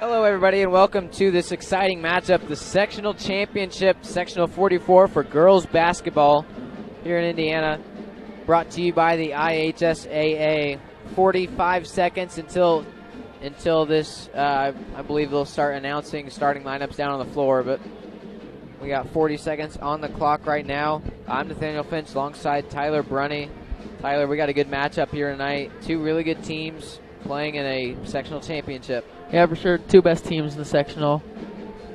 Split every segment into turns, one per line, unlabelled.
Hello, everybody, and welcome to this exciting matchup, the Sectional Championship, Sectional 44 for girls basketball here in Indiana, brought to you by the IHSAA. 45 seconds until this, I believe they'll start announcing starting lineups down on the floor, but we got 40 seconds on the clock right now. I'm Nathaniel Finch alongside Tyler Brunny. Tyler, we got a good matchup here tonight. Two really good teams playing in a sectional championship.
Yeah, for sure. Two best teams in the sectional,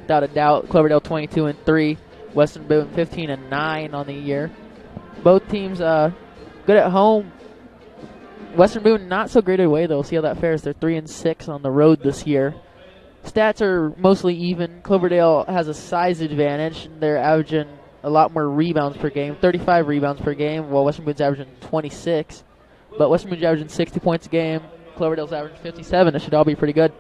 without a doubt. Cloverdale 22-3, Western Boone 15-9 on the year. Both teams good at home. Western Boone not so great away though. See how that fares. They're 3-6 on the road this year. Stats are mostly even. Cloverdale has a size advantage. They're averaging a lot more rebounds per game, 35 rebounds per game, while Western Boone's averaging 26. But Western Boone's averaging 60 points a game. Cloverdale's averaging 57. It should all be pretty good.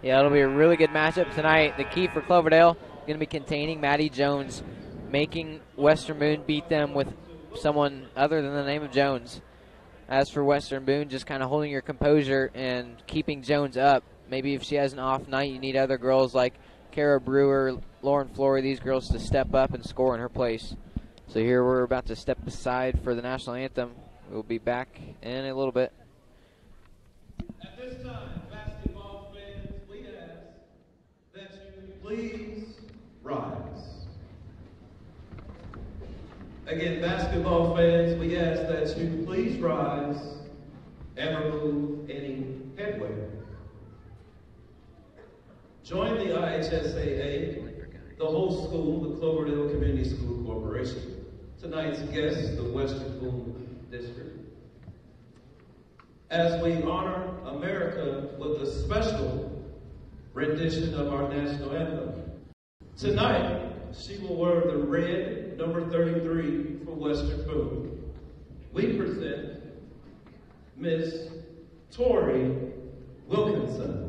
Yeah, it'll be a really good matchup tonight. The key for Cloverdale going to be containing Maddie Jones, making Western Boone beat them with someone other than the name of Jones. As for Western Boone, just kind of holding your composure and keeping Jones up. Maybe if she has an off night, you need other girls like Kara Brewer, Lauren Flory, these girls to step up and score in her place. So here we're about to step aside for the national anthem. We'll be back in a little bit.
At this time, basketball fans, we ask that you please rise. Again, basketball fans, we ask that you please rise and remove any headwear. Join the IHSAA, the whole school, the Cloverdale Community School Corporation. Tonight's guest, the Western Boone District. As we honor America with a special rendition of our national anthem. Tonight, she will wear the red number 33 for Western Boone. We present Miss Tori Wilkinson.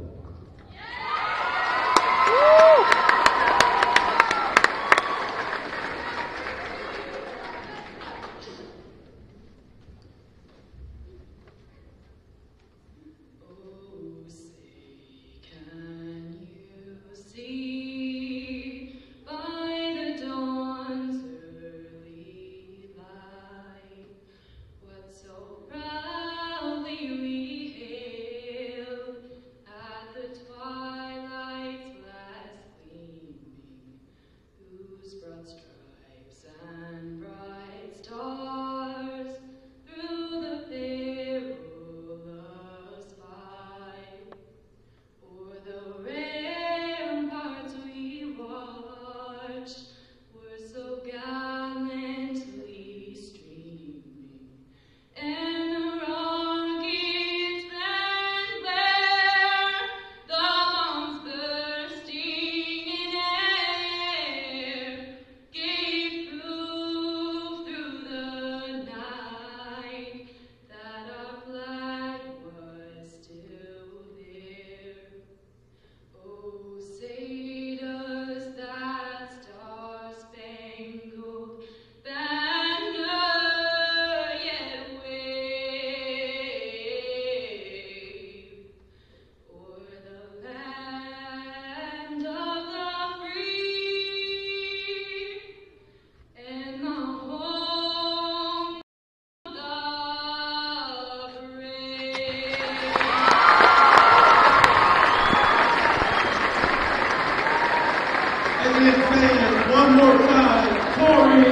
One more time, Tori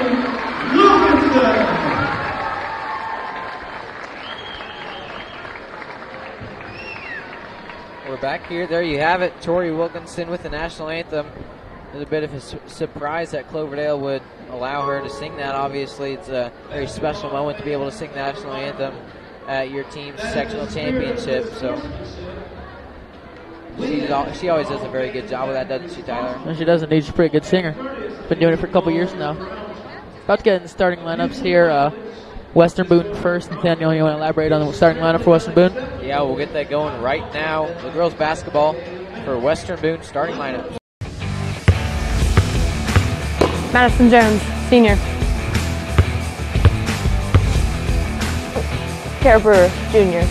Wilkinson.
We're back here. There you have it. Tori Wilkinson with the national anthem. There's a bit of a surprise that Cloverdale would allow her to sing that. Obviously, it's a very special moment to be able to sing the national anthem at your team's sectional championship. So she always does a very good job with that, doesn't she, Tyler?
And she does indeed. She's a pretty good singer. Been doing it for a couple years now. About to get in the starting lineups here. Western Boone first. Nathaniel, you want to elaborate on the starting lineup for Western Boone?
Yeah, we'll get that going right now. The girls basketball for Western Boone starting lineup.
Madison Jones, senior. Kara Brewer, junior.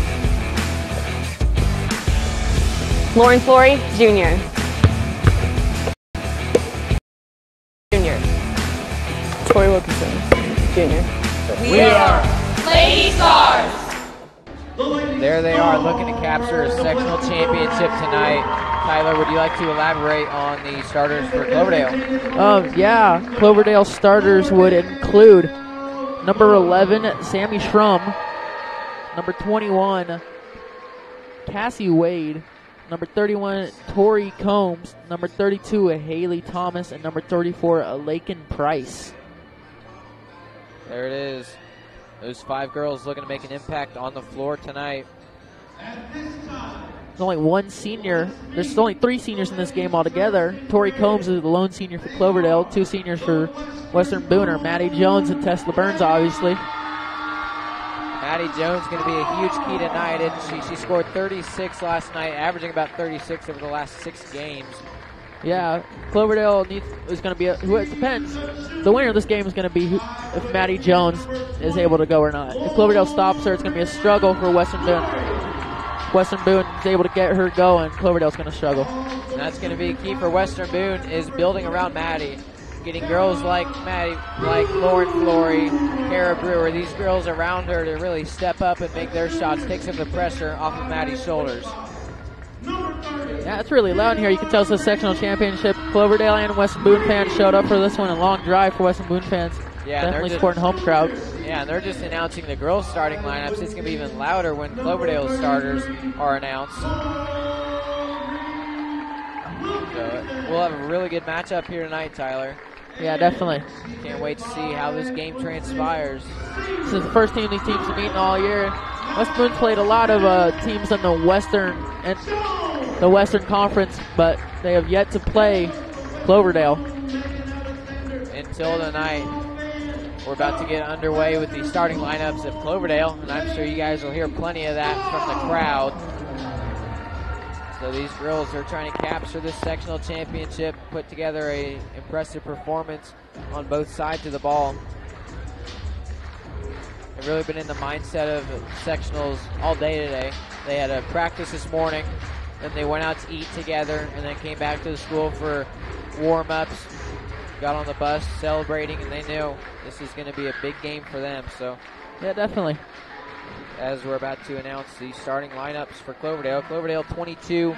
Lauren Flory, Junior. Junior. Tori Wilkinson, Junior.
We are Lady Stars.
There they are, looking to capture a sectional championship tonight. Tyler, would you like to elaborate on the starters for Cloverdale?
Yeah, Cloverdale starters would include number 11, Sammy Schrum, number 21, Cassie Wade, number 31, Tori Combs, number 32, Haley Thomas, and number 34, Laken Price.
There it is. Those 5 girls looking to make an impact on the floor tonight.
There's only one senior. There's only 3 seniors in this game altogether. Tori Combs is the lone senior for Cloverdale. 2 seniors for Western Boone are Maddie Jones and Tesla Burns, obviously.
Maddie Jones going to be a huge key tonight, isn't she? She scored 36 last night, averaging about 36 over the last 6 games.
Yeah, Cloverdale is going to be it depends. The winner of this game is going to be if Maddie Jones is able to go or not. If Cloverdale stops her, it's going to be a struggle for Western Boone. Western Boone is able to get her going. Cloverdale's going to struggle.
And that's going to be key for Western Boone is building around Maddie. Getting girls like Maddie, like Lauren Flory, Kara Brewer, these girls around her to really step up and make their shots, take some of the pressure off of Maddie's shoulders.
Yeah, it's really loud in here. You can tell it's a sectional championship. Cloverdale and Western Boone fans showed up for this one. A long drive for Western Boone fans.
Yeah,
definitely supporting home crowd.
Yeah, and they're just announcing the girls' starting lineups. It's going to be even louder when Cloverdale's starters are announced. So we'll have a really good matchup here tonight, Tyler.
Yeah, definitely.
Can't wait to see how this game transpires.
This is the first team these teams have beaten all year. West Boone played a lot of teams in the Western Conference, but they have yet to play Cloverdale.
Until tonight, we're about to get underway with the starting lineups of Cloverdale, and I'm sure you guys will hear plenty of that from the crowd. So these girls are trying to capture this sectional championship, put together a impressive performance on both sides of the ball. They've really been in the mindset of sectionals all day today. They had a practice this morning, then they went out to eat together, and then came back to the school for warm-ups, got on the bus celebrating, and they knew this is going to be a big game for them. So,
yeah, definitely.
As we're about to announce the starting lineups for Cloverdale. Cloverdale 22-3,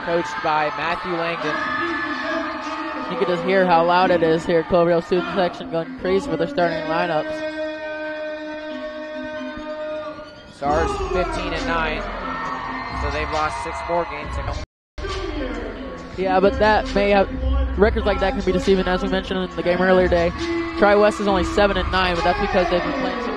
coached by Matthew Langdon.
You can just hear how loud it is here. Cloverdale student section going crazy with their starting lineups.
Stars 15-9, so they've lost 6 more games.
Yeah, but that may have records like that can be deceiving, as we mentioned in the game earlier today. Tri-West is only 7-9, but that's because they've been playing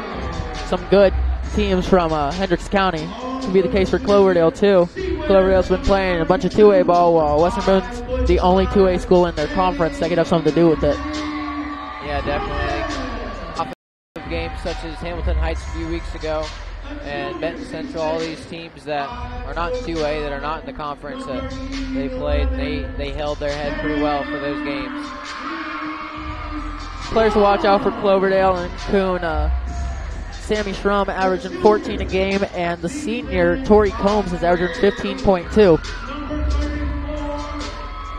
some good teams from Hendricks County. Could be the case for Cloverdale too. Cloverdale's been playing a bunch of 2A ball, while Western Boone's the only 2A school in their conference that could have something to do with it.
Yeah, definitely. Offensive games such as Hamilton Heights a few weeks ago and Benton Central, all these teams that are not 2A, that are not in the conference that they played, they held their head pretty well for those games.
Players to watch out for Cloverdale and Coon. Sammy Schrum averaging 14 a game, and the senior Tori Combs is averaging 15.2.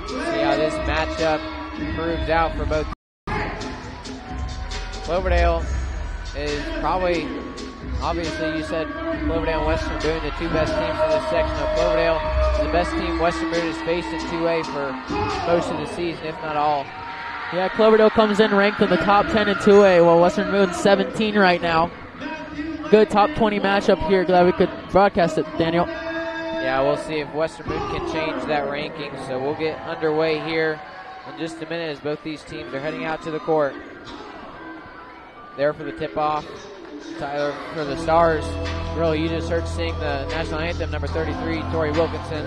See how this matchup proves out for both. Cloverdale is probably, obviously you said Cloverdale and Western Boone, the 2 best teams in this section. Of Cloverdale is the best team Western Boone has faced in 2A for most of the season, if not all.
Yeah, Cloverdale comes in ranked in the top 10 in 2A, while Western Boone's 17 right now. Good top 20 matchup here. Glad we could broadcast it, Daniel.
Yeah, we'll see if Western Boone can change that ranking. So we'll get underway here in just a minute as both these teams are heading out to the court. There for the tip-off, Tyler, for the Stars. Girl, you just heard sing the national anthem, number 33, Tori Wilkinson.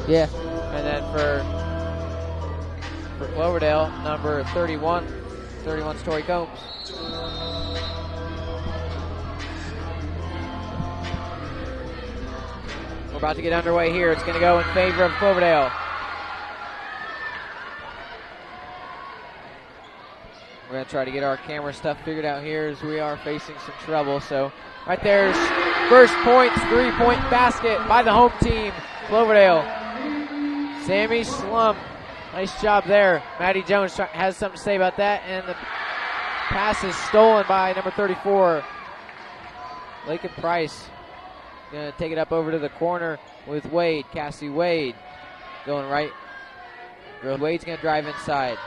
Yeah.
And then for Cloverdale, number 31, 31's Tori Combs. We're about to get underway here. It's going to go in favor of Cloverdale. We're going to try to get our camera stuff figured out here as we are facing some trouble. So right there's first points, 3-point basket by the home team, Cloverdale. Sammy Schlum, nice job there. Maddie Jones has something to say about that, and the pass is stolen by number 34, Lakin Price. Going to take it up over to the corner with Wade. Cassie Wade going right. Wade's going to drive inside.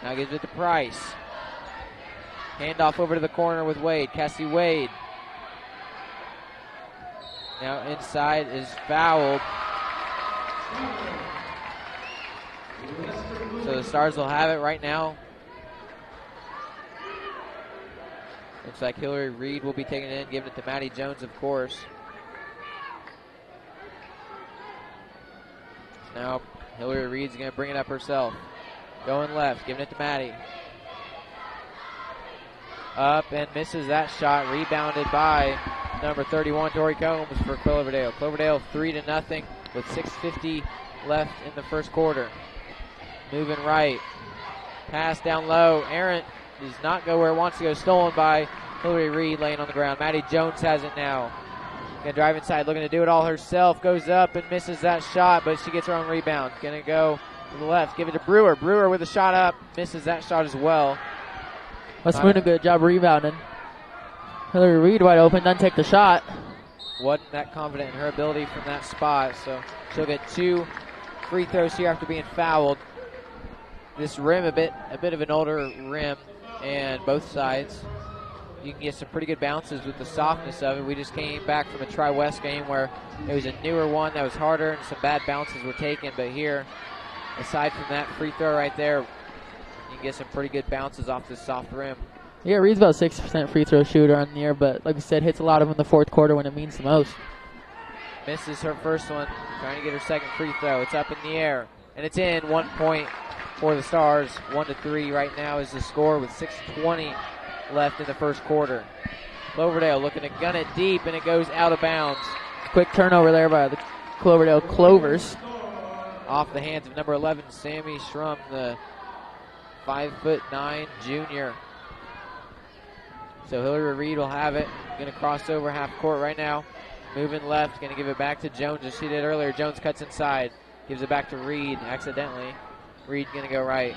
Now gives it to Price. Handoff over to the corner with Wade. Cassie Wade. Now inside is fouled. So the Stars will have it right now. Looks like Hillary Reed will be taking it in, giving it to Maddie Jones, of course. Now Hillary Reed's going to bring it up herself. Going left, giving it to Maddie. Up and misses that shot. Rebounded by number 31, Tori Combs for Cloverdale. Cloverdale 3-0 with 6:50 left in the first quarter. Moving right. Pass down low. Aaron does not go where it wants to go. Stolen by Hillary Reed, laying on the ground. Maddie Jones has it now. Gonna drive inside, looking to do it all herself. Goes up and misses that shot, but she gets her own rebound. Gonna go to the left, give it to Brewer. Brewer with a shot up, misses that shot as well.
West Boone a good job rebounding. Hillary Reed wide open, doesn't take the shot.
Wasn't that confident in her ability from that spot, so she'll get 2 free throws here after being fouled. This rim a bit of an older rim, and both sides you can get some pretty good bounces with the softness of it. We just came back from a Tri-West game where it was a newer one that was harder and some bad bounces were taken, but here, aside from that free throw right there, you can get some pretty good bounces off this soft rim.
Yeah, Reed's about 6% free throw shooter on the year, but like we said, hits a lot of them in the fourth quarter when it means the most.
Misses her first one, trying to get her second free throw. It's up in the air, and it's in. 1 point for the Stars. 1-3 right now is the score with 6:20 left in the first quarter. Cloverdale looking to gun it deep, and it goes out of bounds.
Quick turnover there by the Cloverdale Clovers.
Off the hands of number 11, Sammy Schrum, the 5'9" junior. So Hillary Reed will have it. Going to cross over half court right now. Moving left, going to give it back to Jones as she did earlier. Jones cuts inside, gives it back to Reed accidentally. Reed going to go right.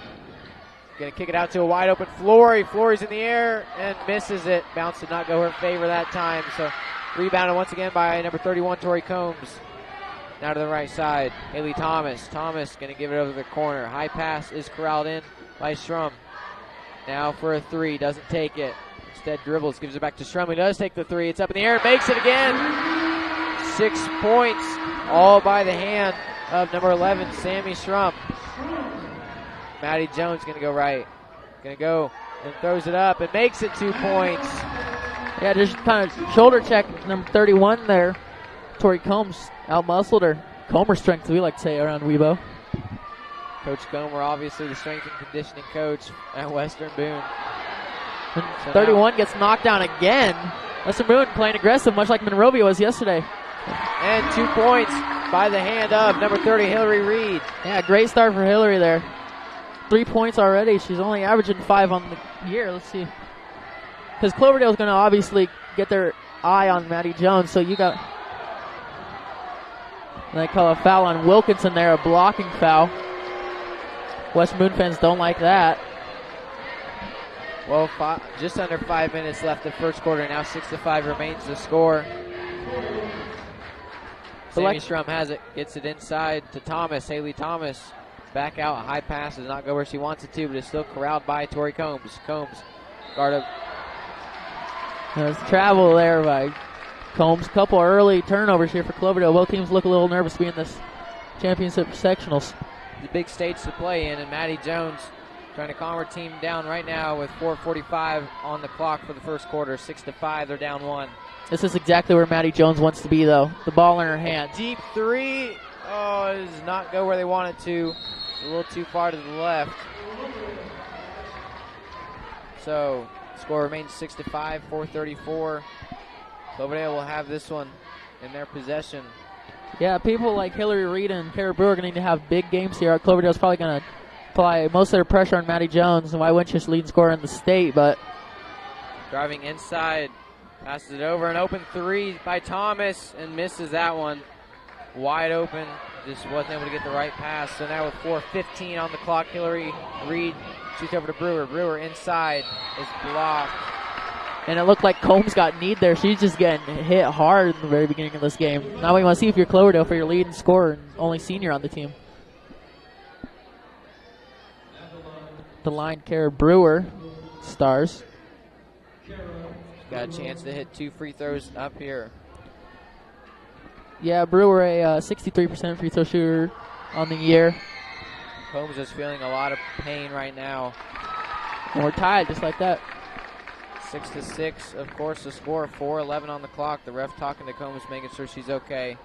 Going to kick it out to a wide open Flory. Flory's in the air and misses it. Bounce did not go her favor that time. So rebounded once again by number 31, Tori Combs. Now to the right side, Haley Thomas. Thomas going to give it over the corner. High pass is corralled in by Schrum. Now for a three, doesn't take it. Instead dribbles, gives it back to Schrum. He does take the three. It's up in the air and makes it again. 6 points, all by the hand of number 11, Sammy Schrum. Maddie Jones going to go right. Going to go and throws it up and makes it 2 points.
Yeah, just kind of shoulder check number 31 there. Tori Combs out-muscled her. Comer strength, we like to say around Weibo.
Coach Comer, obviously the strength and conditioning coach at Western Boone.
And 31 gets knocked down again. Western Boone playing aggressive, much like Monrovia was yesterday.
And 2 points by the hand of number 30, Hillary Reed.
Yeah, great start for Hillary there. 3 points already. She's only averaging 5 on the year. Let's see. Because Cloverdale's going to obviously get their eye on Maddie Jones, so you got... They call a foul on Wilkinson there, a blocking foul. West Boone fans don't like that.
Well, just under 5 minutes left the first quarter. Now 6-5 remains the score. Sammy Schrum has it, gets it inside to Thomas. Haley Thomas back out. A high pass does not go where she wants it to, but it's still corralled by Tori Combs. Combs guarded.
There's travel there by Combs. Couple early turnovers here for Cloverdale. Both teams look a little nervous to be in this championship sectionals.
The big stage to play in, and Maddie Jones trying to calm her team down right now with 4:45 on the clock for the first quarter. 6-5, they're down 1.
This is exactly where Maddie Jones wants to be, though. The ball in her hand.
Deep three. Oh, it does not go where they want it to. A little too far to the left. So, score remains 6-5, 4:34. Cloverdale will have this one in their possession.
Yeah, people like Hillary Reed and Kara Brewer are going to need to have big games here. Cloverdale's probably going to apply most of their pressure on Maddie Jones, and why wouldn't just lead scorer in the state, but
driving inside, passes it over, an open three by Thomas, and misses that one. Wide open, just wasn't able to get the right pass. So now with 4:15 on the clock, Hillary Reed shoots over to Brewer. Brewer inside is blocked.
And it looked like Combs got kneed there. She's just getting hit hard in the very beginning of this game. Now we want to see if you're Cloverdale for your leading scorer and only senior on the team. The line, Kara Brewer, Stars.
Got a chance to hit 2 free throws up here.
Yeah, Brewer a 63% free throw shooter on the year.
Combs is feeling a lot of pain right now.
And we're tied just like that.
6-6, of course, the score. 4:11 on the clock. The ref talking to Combs, making sure she's okay.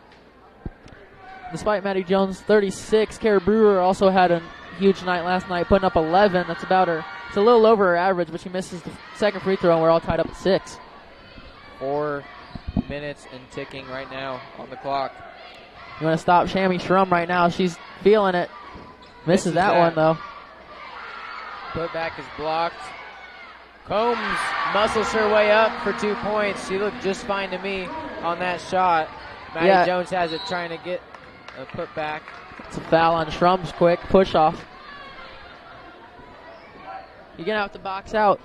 Despite Maddie Jones' 36, Kara Brewer also had a huge night last night, putting up 11. That's about her. It's a little over her average, but she misses the second free throw, and we're all tied up at 6.
4 minutes and ticking right now on the clock.
You want to stop Shammy Shrum right now. She's feeling it. Misses that one, though.
Put back is blocked. Combs muscles her way up for 2 points. She looked just fine to me on that shot. Maddie Jones has it, trying to get a put back.
It's a foul on Shrum's quick push off. You're going to have to box out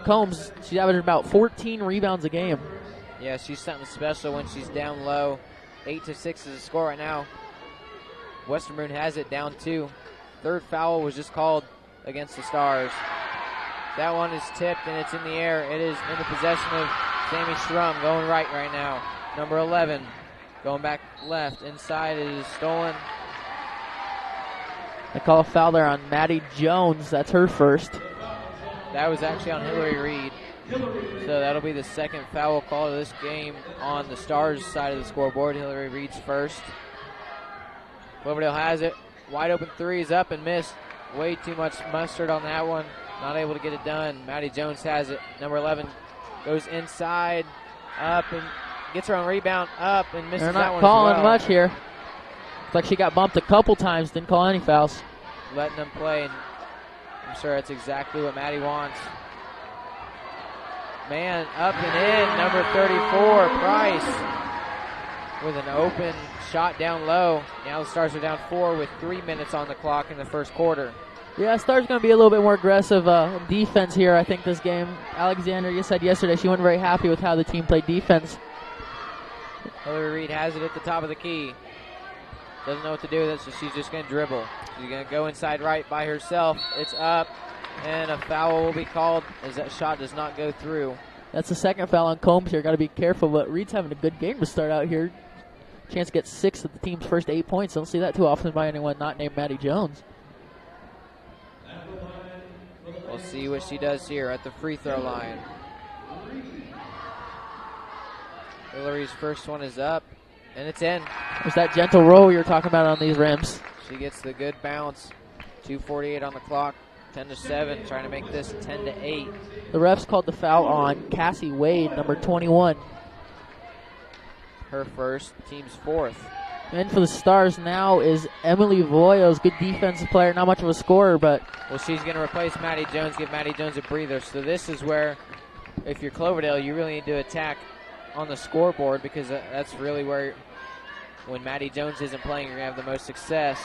Combs. She's averaging about 14 rebounds a game.
Yeah, she's something special when she's down low. 8-6 is the score right now. Western Boone has it down 2. Third foul was just called against the Stars. That one is tipped and it's in the air. It is in the possession of Sammy Shrum, going right now. Number 11 going back left. Inside it is stolen.
They call a foul there on Maddie Jones. That's her first.
That was actually on Hillary Reed. So that'll be the second foul call of this game on the Stars side of the scoreboard. Hillary Reed's first. Cloverdale has it. Wide open three is up and missed. Way too much mustard on that one. Not able to get it done. Maddie Jones has it. Number 11 goes inside, up, and gets her own rebound, up, and misses that one as well.
They're not calling much here. Looks like she got bumped a couple times, didn't call any fouls.
Letting them play, and I'm sure that's exactly what Maddie wants. Man, up and in, number 34, Price, with an open shot down low. Now the Stars are down 4 with 3 minutes on the clock in the first quarter.
Yeah, Stars going to be a little bit more aggressive defense here, I think, this game. Alexander, you said yesterday she wasn't very happy with how the team played defense.
Hillary Reed has it at the top of the key. Doesn't know what to do with it, so she's just going to dribble. She's going to go inside right by herself. It's up, and a foul will be called as that shot does not go through.
That's the second foul on Combs here. Got to be careful, but Reed's having a good game to start out here. Chance to get 6 of the team's first 8 points. Don't see that too often by anyone not named Maddie Jones.
We'll see what she does here at the free throw line. Hillary's first one is up, and it's in.
There's that gentle roll you were talking about on these rims.
She gets the good bounce. 2:48 on the clock. 10-7, trying to make this 10-8.
The refs called the foul on Cassie Wade, number 21.
Her first, team's fourth.
And for the Stars now is Emily Voyos, good defensive player, not much of a scorer, but...
Well, she's going to replace Maddie Jones, give Maddie Jones a breather. So this is where, if you're Cloverdale, you really need to attack on the scoreboard, because that's really where, when Maddie Jones isn't playing, you're going to have the most success.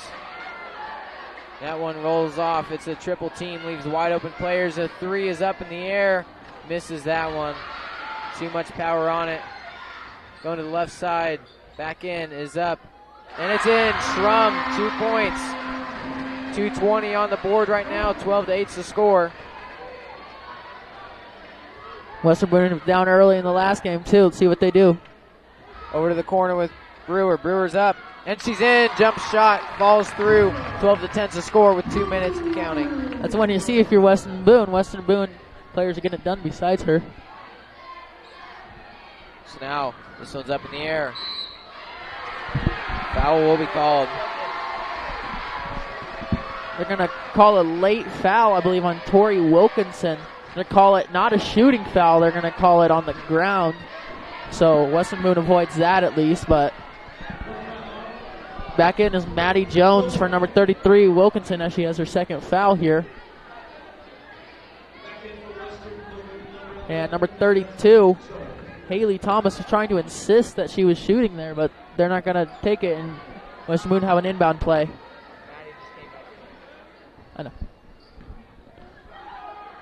That one rolls off. It's a triple team, leaves wide open players. A three is up in the air, misses that one. Too much power on it. Going to the left side, back in, is up, and it's in. Shrum, 2 points. 2:20 on the board right now. 12-8's the score.
Western Boone down early in the last game, too. Let's see what they do.
Over to the corner with Brewer. Brewer's up, and she's in. Jump shot, falls through. 12-10's the score with 2 minutes and counting.
That's when you see if you're Western Boone. Western Boone players are getting it done besides her.
So now, this one's up in the air. Foul will be called.
They're going to call a late foul, I believe, on Tori Wilkinson. They're going to call it not a shooting foul. They're going to call it on the ground. So Western Boone avoids that at least, but Back in is Maddie Jones for number 33, Wilkinson, as she has her second foul here. And number 32, Haley Thomas, was trying to insist that she was shooting there, but they're not going to take it, and Western Boone have an inbound play. I know.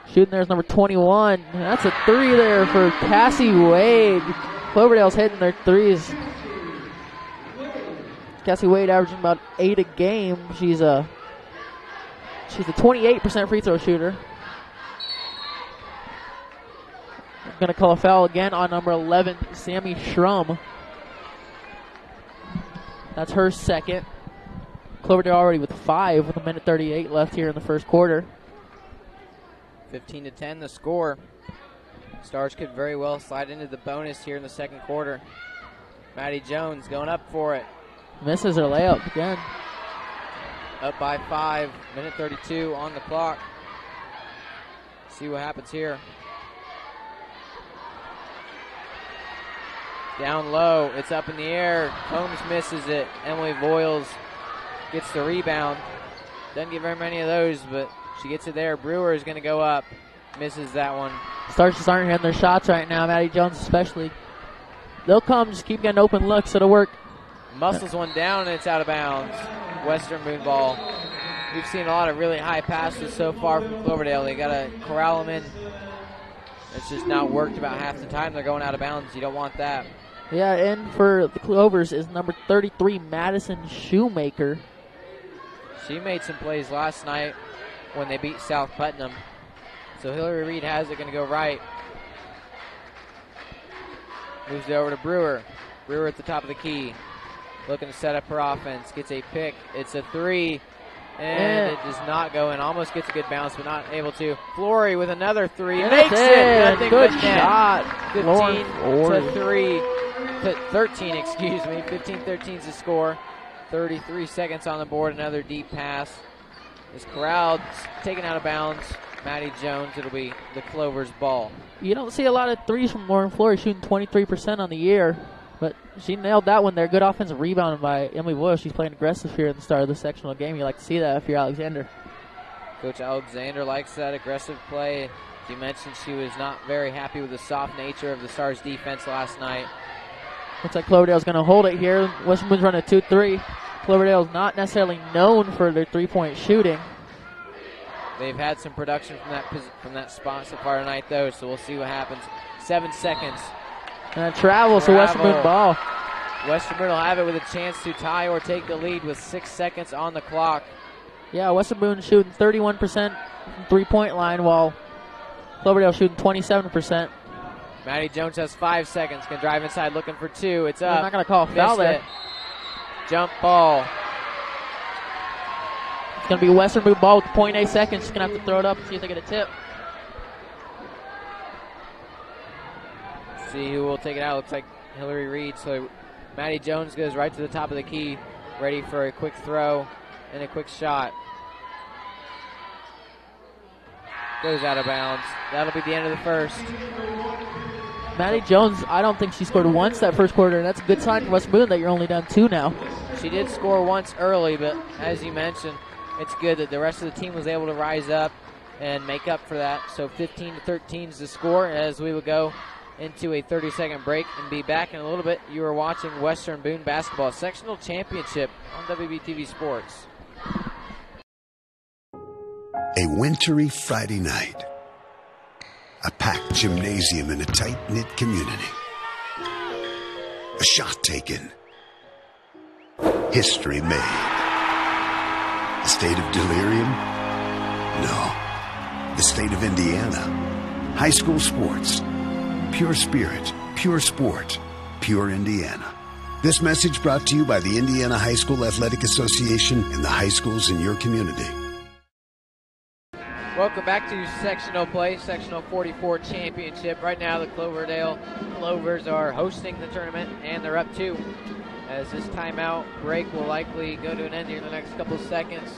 Shooting there is number 21. And that's a three there for Cassie Wade. Cloverdale's hitting their threes. Cassie Wade averaging about 8 a game. She's a 28% free throw shooter. Going to call a foul again on number 11, Sammy Schrum. That's her second. Cloverdale already with 5 with 1:38 left here in the first quarter.
15-10 the score. Stars could very well slide into the bonus here in the second quarter. Maddie Jones going up for it.
Misses her layup again.
Up by 5, 1:32 on the clock. See what happens here. Down low, it's up in the air. Combs misses it. Emily Voiles gets the rebound. Doesn't get very many of those, but she gets it there. Brewer is going to go up. Misses that one.
Stars just aren't hitting their shots right now, Maddie Jones especially. They'll come, just keep getting open looks. It'll work.
Muscles one down, and it's out of bounds. Western Boone ball. We've seen a lot of really high passes so far from Cloverdale. They got to corral them in. It's just not worked about half the time. They're going out of bounds. You don't want that.
Yeah, and for the Clovers is number 33, Madison Shoemaker.
She made some plays last night when they beat South Putnam. So Hillary Reed has it, going to go right. Moves it over to Brewer. Brewer at the top of the key. Looking to set up her offense. Gets a pick. It's a three. And it does not go in. Almost gets a good bounce, but not able to. Flory with another three. Makes it. Nothing
good
but
shot.
15 to 3. 13, excuse me. 15-13 is the score. 33 seconds on the board. Another deep pass. This crowd's taken out of bounds. Maddie Jones, it'll be the Clovers ball.
You don't see a lot of threes from Lauren Flory, shooting 23% on the year. But she nailed that one there. Good offensive rebound by Emily Boyle. She's playing aggressive here at the start of the sectional game. You like to see that if you're Alexander.
Coach Alexander likes that aggressive play. She mentioned she was not very happy with the soft nature of the Stars' defense last night.
Looks like Cloverdale's going to hold it here. Western Boone's running a 2-3. Cloverdale's not necessarily known for their three-point shooting.
They've had some production from that spot so far tonight, though, so we'll see what happens. 7 seconds.
And travels to Western Boone ball.
Western Boone will have it with a chance to tie or take the lead with 6 seconds on the clock.
Yeah, Western Boone shooting 31% from three-point line, while Cloverdale shooting 27%.
Maddie Jones has 5 seconds. Can drive inside looking for 2. It's up.
They're not going to call a foul there.
Jump ball.
It's going to be Western Boone ball with 0.8 seconds. Just going to have to throw it up and see if they get a tip.
See who will take it out. Looks like Hillary Reed. So Maddie Jones goes right to the top of the key, ready for a quick throw and a quick shot. Goes out of bounds. That'll be the end of the first.
Maddie Jones, I don't think she scored once that first quarter, and that's a good sign for Western Boone that you're only down 2 now.
She did score once early, but as you mentioned, it's good that the rest of the team was able to rise up and make up for that. So 15-13 is the score as we will go into a 30-second break and be back in a little bit. You are watching Western Boone basketball sectional championship on WBTV Sports.
A wintry Friday night. A packed gymnasium in a tight-knit community. A shot taken. History made. A state of delirium? No. The state of Indiana. High school sports. Pure spirit, pure sport, pure Indiana. This message brought to you by the Indiana High School Athletic Association and the high schools in your community.
Welcome back to sectional play, sectional 44 championship. Right now the Cloverdale Clovers are hosting the tournament and they're up 2. As this timeout break will likely go to an end here in the next couple of seconds.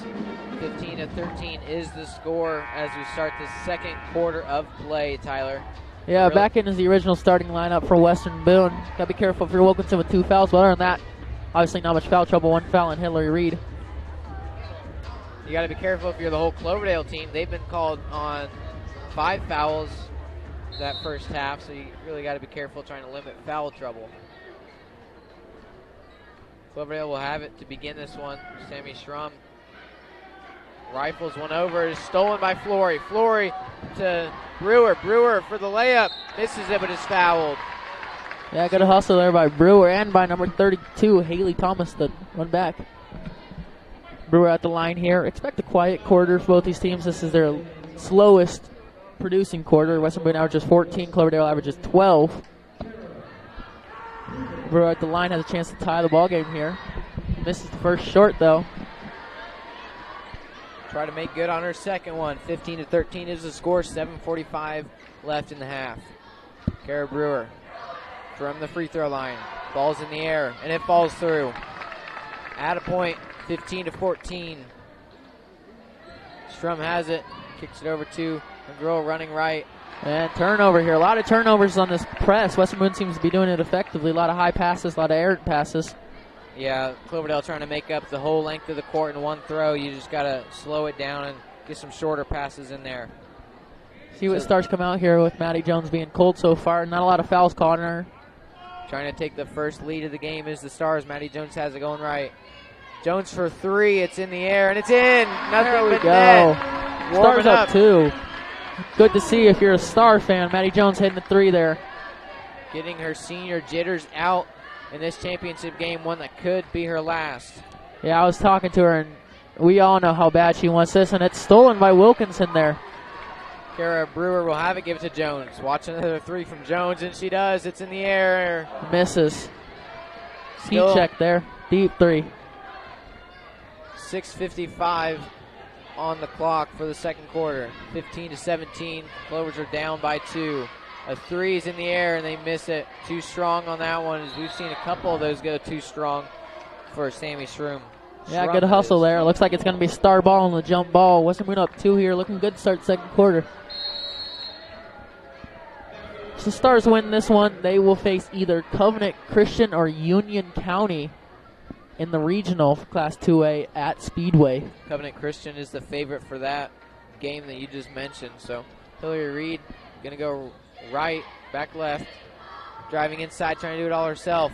15-13 is the score as we start the second quarter of play, Tyler.
Yeah, back in is the original starting lineup for Western Boone. Got to be careful if you're Wilkinson with 2 fouls, but other than that, Obviously not much foul trouble, 1 foul on Hillary Reed.
You got to be careful if you're the whole Cloverdale team. They've been called on 5 fouls that first half, so you really got to be careful trying to limit foul trouble. Cloverdale will have it to begin this one. Sammy Schrum rifles one over. It's stolen by Flory. Flory to Brewer. Brewer for the layup. Misses it, but is fouled.
Yeah, good hustle there by Brewer and by number 32, Haley Thomas, the one back. Brewer at the line here. Expect a quiet quarter for both these teams. This is their slowest producing quarter. Western Boone averages 14. Cloverdale averages 12. Brewer at the line has a chance to tie the ball game here. Misses the first short, though.
Try to make good on her second one. 15-13 is the score. 7:45 left in the half. Kara Brewer from the free throw line. Ball's in the air, and it falls through. At a point, 15-14. Strum has it. Kicks it over to a girl running right.
And turnover here. A lot of turnovers on this press. Western Boone seems to be doing it effectively. A lot of high passes, a lot of errant passes.
Yeah, Cloverdale trying to make up the whole length of the court in one throw. You just got to slow it down and get some shorter passes in there.
See what stars come out here with Maddie Jones being cold so far. Not a lot of fouls caught on her.
Trying to take the first lead of the game is the Stars. Maddie Jones has it going right. Jones for 3. It's in the air, and it's in. Nothing but net.
Stars up 2. Good to see if you're a Star fan. Maddie Jones hitting the 3 there.
Getting her senior jitters out in this championship game, one that could be her last.
Yeah, I was talking to her, and we all know how bad she wants this, and it's stolen by Wilkinson there.
Kara Brewer will have it, give it to Jones. Watch another 3 from Jones, and she does. It's in the air.
Misses. Heat check there. Deep 3.
6:55 on the clock for the second quarter. 15-17. Clovers are down by 2. A 3 is in the air, and they miss it. Too strong on that one, as we've seen a couple of those go too strong for Sammy Schrum.
Yeah, good hustle there. Looks like it's going to be Star ball on the jump ball. Western Boone up 2 here. Looking good to start second quarter. So Stars win this one. They will face either Covenant Christian or Union County in the regional for Class 2A at Speedway.
Covenant Christian is the favorite for that game that you just mentioned. So Hillary Reed going to go right, back left, driving inside, trying to do it all herself.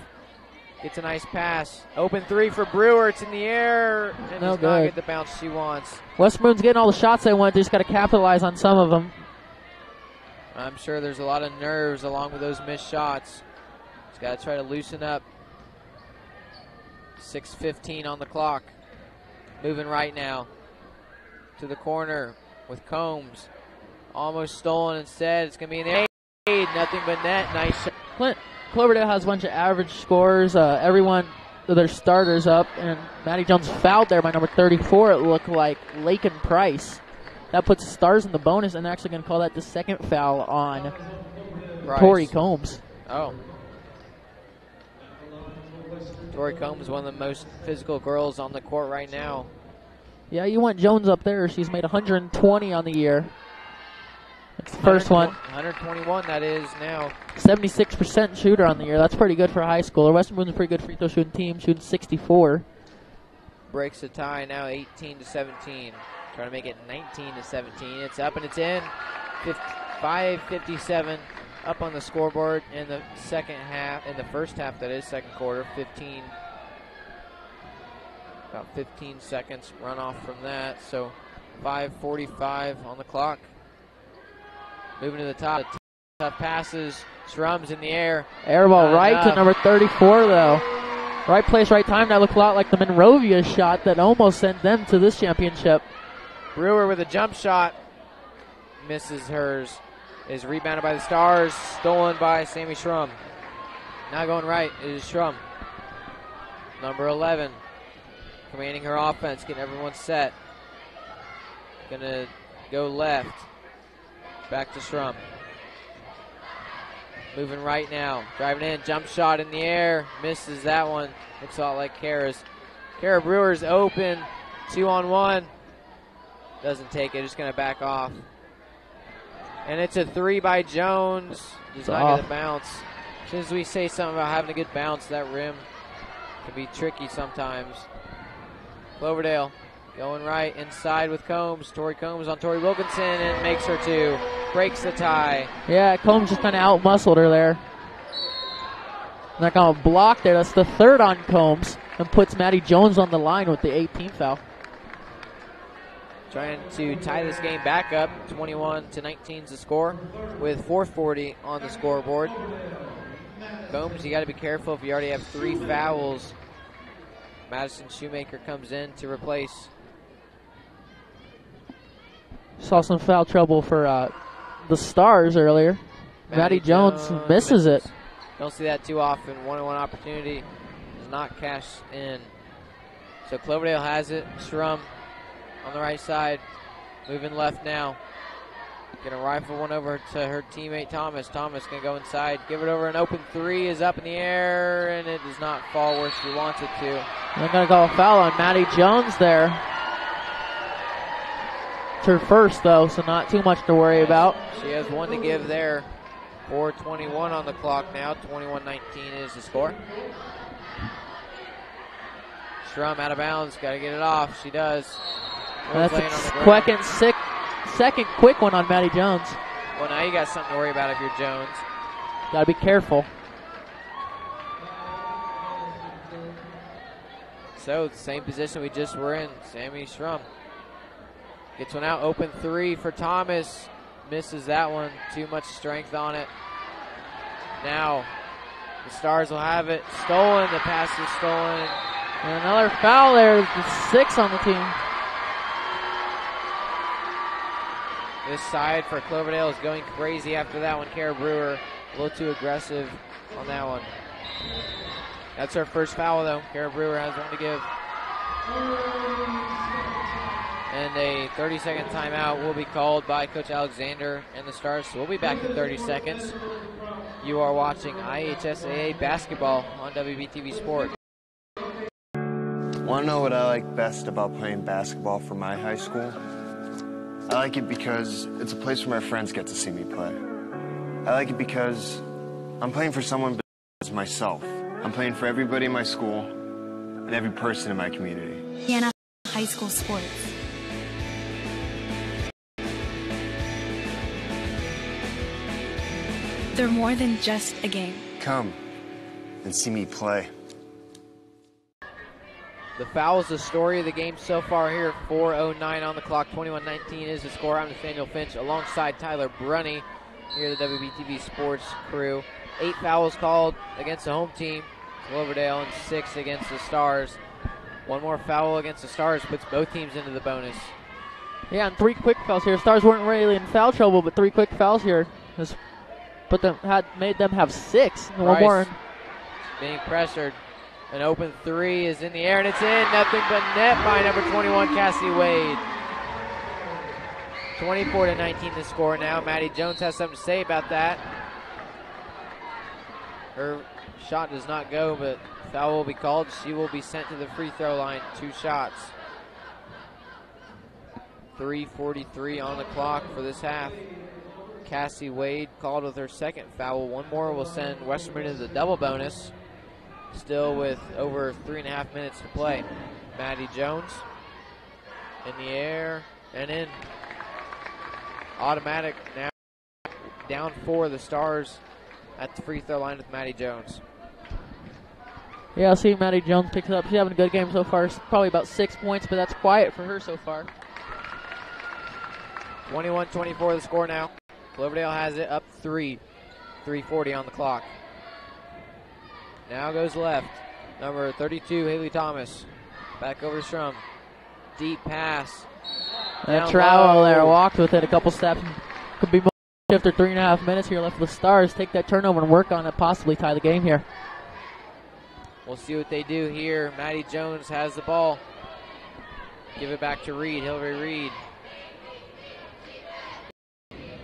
Gets a nice pass. Open 3 for Brewer. It's in the air, and does not get the bounce she wants.
West Boone's getting all the shots they want. They just got to capitalize on some of them.
I'm sure there's a lot of nerves along with those missed shots. Just got to try to loosen up. 6:15 on the clock. Moving right now to the corner with Combs. Almost stolen instead. It's going to be in the aid. Nothing but net. Nice shot.
Cloverdale has a bunch of average scores. Everyone, their starters up. And Maddie Jones fouled there by number 34. It looked like Lakin Price. That puts the Stars in the bonus, and they're actually going to call that the second foul on Tori Combs.
Oh. Tori Combs is one of the most physical girls on the court right now.
Yeah, you want Jones up there. She's made 120 on the year. That's the first one.
121 that is now.
76% shooter on the year. That's pretty good for a high schooler. Western Boone's a pretty good free throw shooting team, shooting 64.
Breaks the tie now 18-17. Trying to make it 19-17. It's up and it's in. 5:57 up on the scoreboard in the second half, in the first half, that is, second quarter. About 15 seconds run off from that. So 5:45 on the clock. Moving to the top. Tough passes. Shrums in the air.
Air ball right to number 34, though. Right place, right time. That looked a lot like the Monrovia shot that almost sent them to this championship.
Brewer with a jump shot. Misses hers. Is rebounded by the Stars. Stolen by Sammy Schrum. Now going right is Schrum. Number 11. Commanding her offense. Getting everyone set. Gonna go left. Back to Schrum. Moving right now. Driving in. Jump shot in the air. Misses that one. Looks a lot like Kara's. Kara Brewer's open. 2-on-1. Doesn't take it. Just going to back off. And it's a 3 by Jones. Does not get a bounce. As soon as we say something about having a good bounce, that rim Can be tricky sometimes. Cloverdale going right inside with Combs. Tori Combs on Tori Wilkinson and makes her two. Breaks the tie.
Yeah, Combs just kind of out-muscled her there. Not going to block there. That's the third on Combs. And puts Maddie Jones on the line with the 18th foul.
Trying to tie this game back up. 21-19 is the score with 4:40 on the scoreboard. Combs, you got to be careful if you already have 3 fouls. Madison Shoemaker comes in to replace.
Saw some foul trouble for the Stars earlier. Maddie Jones misses it.
Don't see that too often. 1-on-1 opportunity does not cash in. So Cloverdale has it. Schrum on the right side. Moving left now. Gonna rifle one over to her teammate Thomas. Thomas gonna go inside. Give it over. An open 3 is up in the air, and it does not fall where she wants it to.
They're gonna call a foul on Maddie Jones there. It's her first though, so not too much to worry about.
She has 1 to give there. 4:21 on the clock now. 21-19 is the score. Schrum out of bounds. Got to get it off. She does.
That's a second quick one on Maddie Jones.
Well, now you got something to worry about if you're Jones.
Got to be careful.
So, the same position we just were in. Sammy Schrum gets one out. Open 3 for Thomas. Misses that one. Too much strength on it. Now, the Stars will have it. Stolen. The pass is stolen.
And another foul there. 6 on the team.
This side for Cloverdale is going crazy after that one. Kara Brewer a little too aggressive on that one. That's her first foul, though. Kara Brewer has 1 to give. And a 30-second timeout will be called by Coach Alexander and the Stars. So we'll be back in 30 seconds. You are watching IHSAA basketball on WBTV Sport.
Want to know what I like best about playing basketball for my high school? I like it because it's a place where my friends get to see me play. I like it because I'm playing for someone besides myself. I'm playing for everybody in my school and every person in my community.
Indiana high school sports. They're more than just a game.
Come and see me play.
The foul is the story of the game so far here. 4:09 on the clock. 21-19 is the score. I'm Nathaniel Finch alongside Tyler Brunny here at the WBTV Sports crew. 8 fouls called against the home team, Cloverdale, and 6 against the Stars. 1 more foul against the Stars puts both teams into the bonus.
Yeah, and 3 quick fouls here. Stars weren't really in foul trouble, but 3 quick fouls here has made them have 6. And 1 more.
Being pressured. An open 3 is in the air, and it's in. Nothing but net by number 21, Cassie Wade. 24-19 the score now. Maddie Jones has something to say about that. Her shot does not go, but foul will be called. She will be sent to the free throw line. 2 shots. 3:43 on the clock for this half. Cassie Wade called with her second foul. 1 more will send Westerman into the double bonus. Still with over 3.5 minutes to play. Maddie Jones in the air and in. Automatic now. Down 4, the Stars at the free throw line with Maddie Jones.
Yeah, I see Maddie Jones picks it up. She's having a good game so far. It's probably about 6 points, but that's quiet for her so far.
21-24 the score now. Cloverdale has it up 3. 3:40 on the clock. Now goes left. Number 32, Haley Thomas. Back over to Schrum. Deep pass.
And Trowell there walked with it a couple steps. Could be more after 3.5 minutes here left for the Stars. Take that turnover and work on it, possibly tie the game here.
We'll see what they do here. Maddie Jones has the ball. Give it back to Reed, Hillary Reed.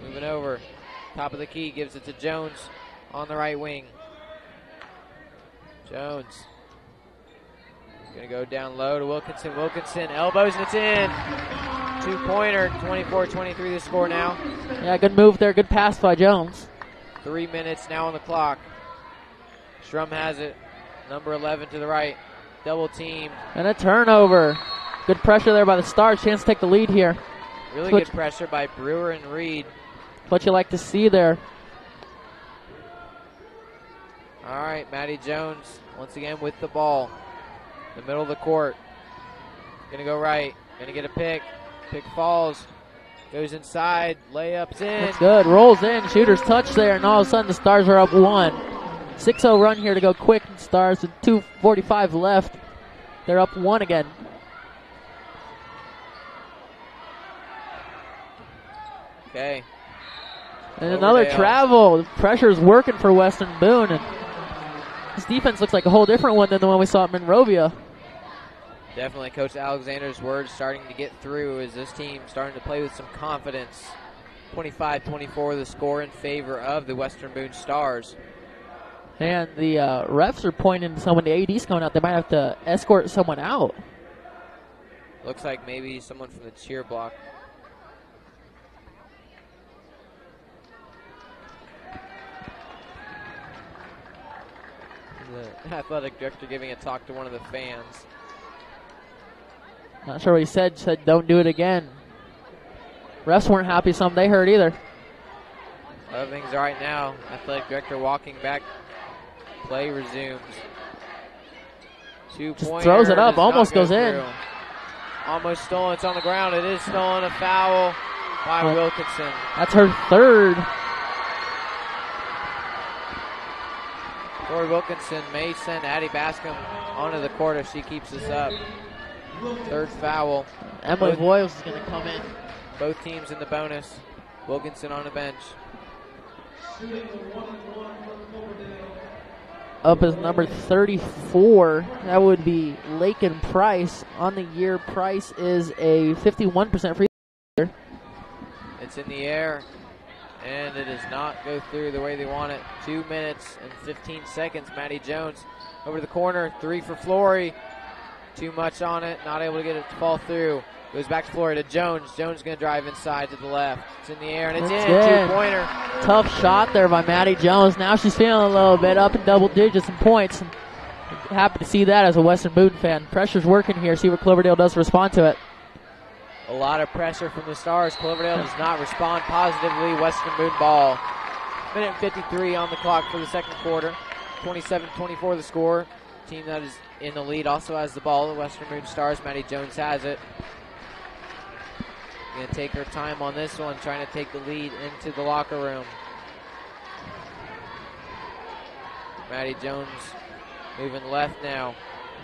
Moving over. Top of the key, gives it to Jones on the right wing. Jones. Gonna go down low to Wilkinson. Wilkinson elbows and it's in. 2-pointer, 24-23 the score now.
Yeah, good move there. Good pass by Jones.
3 minutes now on the clock. Schrum has it. Number 11 to the right. double team.
And a turnover. Good pressure there by the Stars. Chance to take the lead here.
Really good pressure by Brewer and Reed.
What you like to see there.
All right, Maddie Jones once again with the ball. The middle of the court. Gonna go right. Gonna get a pick. Pick falls. Goes inside. Layups in.
That's good. Rolls in. Shooter's touch there. And all of a sudden the Stars are up 1. 6-0 run here to go quick. And Stars with 2:45 left. They're up 1 again.
Okay.
And another travel. Pressure's working for Western Boone. And this defense looks like a whole different one than the one we saw at Monrovia.
Definitely Coach Alexander's words starting to get through as this team starting to play with some confidence. 25-24 the score in favor of the Western Boone Stars.
And the refs are pointing to someone, the AD's coming out. They might have to escort someone out.
Looks like maybe someone from the cheer block. The athletic director giving a talk to one of the fans.
Not sure what he said. Said don't do it again. Refs weren't happy. Some they heard either.
Everything's all right now. Athletic director walking back. Play resumes. 2-pointer.
Throws it up. Almost goes in.
Almost stolen. It's on the ground. It is stolen. A foul by Wilkinson.
That's her third.
Tori Wilkinson may send Addie Bascom onto the court if she keeps this up. Third foul.
Emily Voiles is going to come in.
Both teams in the bonus. Wilkinson on the bench.
Up is number 34. That would be Lakin Price. On the year, Price is a 51% free throw.
It's in the air, and it does not go through the way they want it. 2 minutes and 15 seconds. Maddie Jones over the corner. 3 for Flory. Too much on it. Not able to get it to fall through. Goes back to Flory to Jones. Jones going to drive inside to the left. It's in the air, and it's in. 2-pointer.
Tough shot there by Maddie Jones. Now she's feeling a little bit up in double digits and points. And happy to see that as a Western Boone fan. Pressure's working here. See what Cloverdale does to respond to it.
A lot of pressure from the Stars. Cloverdale does not respond positively. Western Boone ball. Minute 53 on the clock for the second quarter. 27-24 the score. Team that is in the lead also has the ball. The Western Boone Stars. Maddie Jones has it. Going to take her time on this one, trying to take the lead into the locker room. Maddie Jones moving left now.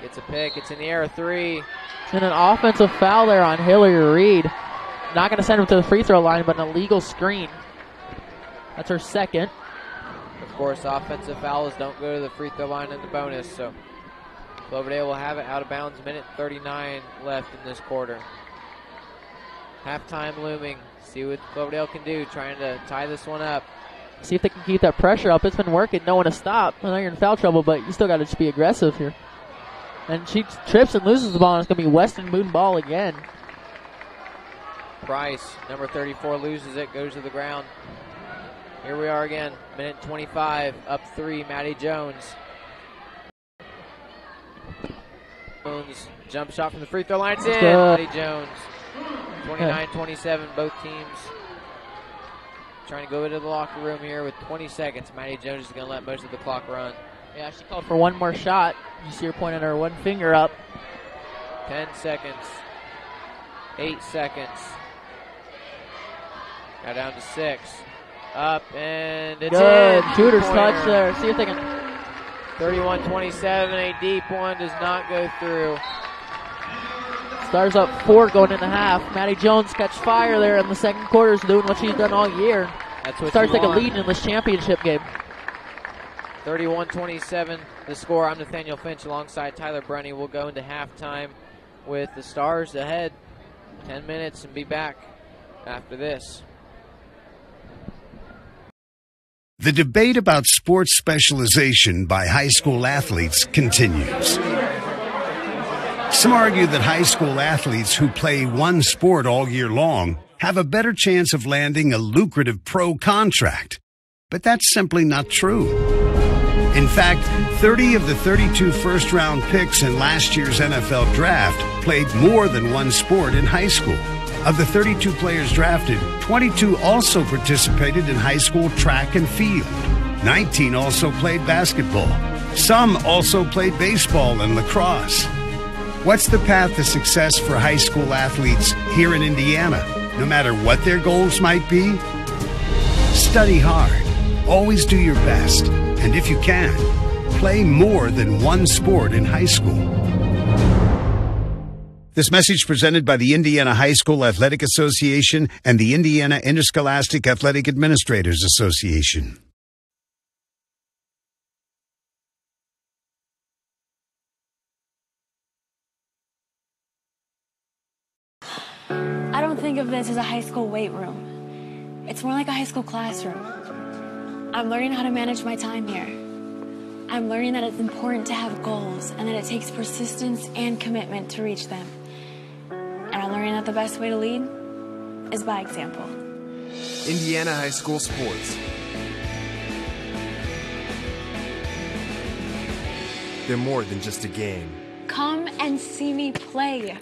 Gets a pick. It's in the air. 3.
And an offensive foul there on Hillary Reed. Not going to send him to the free throw line, but an illegal screen. That's her second.
Of course, offensive fouls don't go to the free throw line in the bonus, so Cloverdale will have it out of bounds. Minute 39 left in this quarter. Halftime looming. See what Cloverdale can do, trying to tie this one up.
See if they can keep that pressure up. It's been working. No one to stop. I know you're in foul trouble, but you still got to just be aggressive here. And she trips and loses the ball, and it's going to be Western Boone ball again.
Price, number 34, loses it, goes to the ground. Here we are again. Minute 25, up 3, Maddie Jones. Jones, jump shot from the free throw line. It's in. Maddie Jones. 29-27, both teams trying to go into the locker room here with 20 seconds. Maddie Jones is going to let most of the clock run.
Yeah, she called for one more shot. You see her pointing her one finger up.
10 seconds. 8 seconds. Now down to 6. Up, and it's
good.
In.
Shooter's touch there. See if they can.
31-27, a deep one does not go through.
Stars up 4 going into half. Maddie Jones catch fire there in the second quarter. Is doing what she's done all year.
That's what
Stars take a lead in this championship game.
31-27 the score. I'm Nathaniel Finch alongside Tyler Brunny. We'll go into halftime with the Stars ahead. 10 minutes and be back after this.
The debate about sports specialization by high school athletes continues. Some argue that high school athletes who play one sport all year long have a better chance of landing a lucrative pro contract. But that's simply not true. In fact, 30 of the 32 first-round picks in last year's NFL draft played more than one sport in high school. Of the 32 players drafted, 22 also participated in high school track and field. 19 also played basketball. Some also played baseball and lacrosse. What's the path to success for high school athletes here in Indiana, no matter what their goals might be? Study hard. Always do your best. And if you can, play more than one sport in high school. This message presented by the Indiana High School Athletic Association and the Indiana Interscholastic Athletic Administrators Association.
I don't think of this as a high school weight room. It's more like a high school classroom. I'm learning how to manage my time here. I'm learning that it's important to have goals and that it takes persistence and commitment to reach them. And I'm learning that the best way to lead is by example.
Indiana High School Sports. They're more than just a game.
Come and see me play.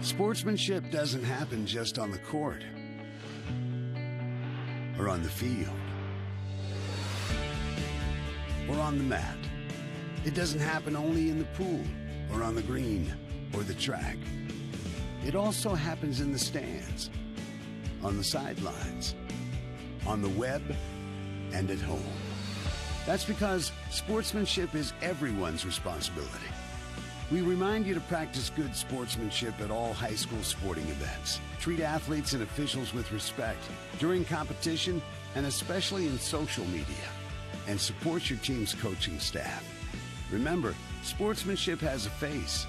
Sportsmanship doesn't happen just on the court or on the field or on the mat. It doesn't happen only in the pool or on the green or the track. It also happens in the stands, on the sidelines, on the web, and at home. That's because sportsmanship is everyone's responsibility. We remind you to practice good sportsmanship at all high school sporting events. Treat athletes and officials with respect during competition and especially in social media. And support your team's coaching staff. Remember, sportsmanship has a face.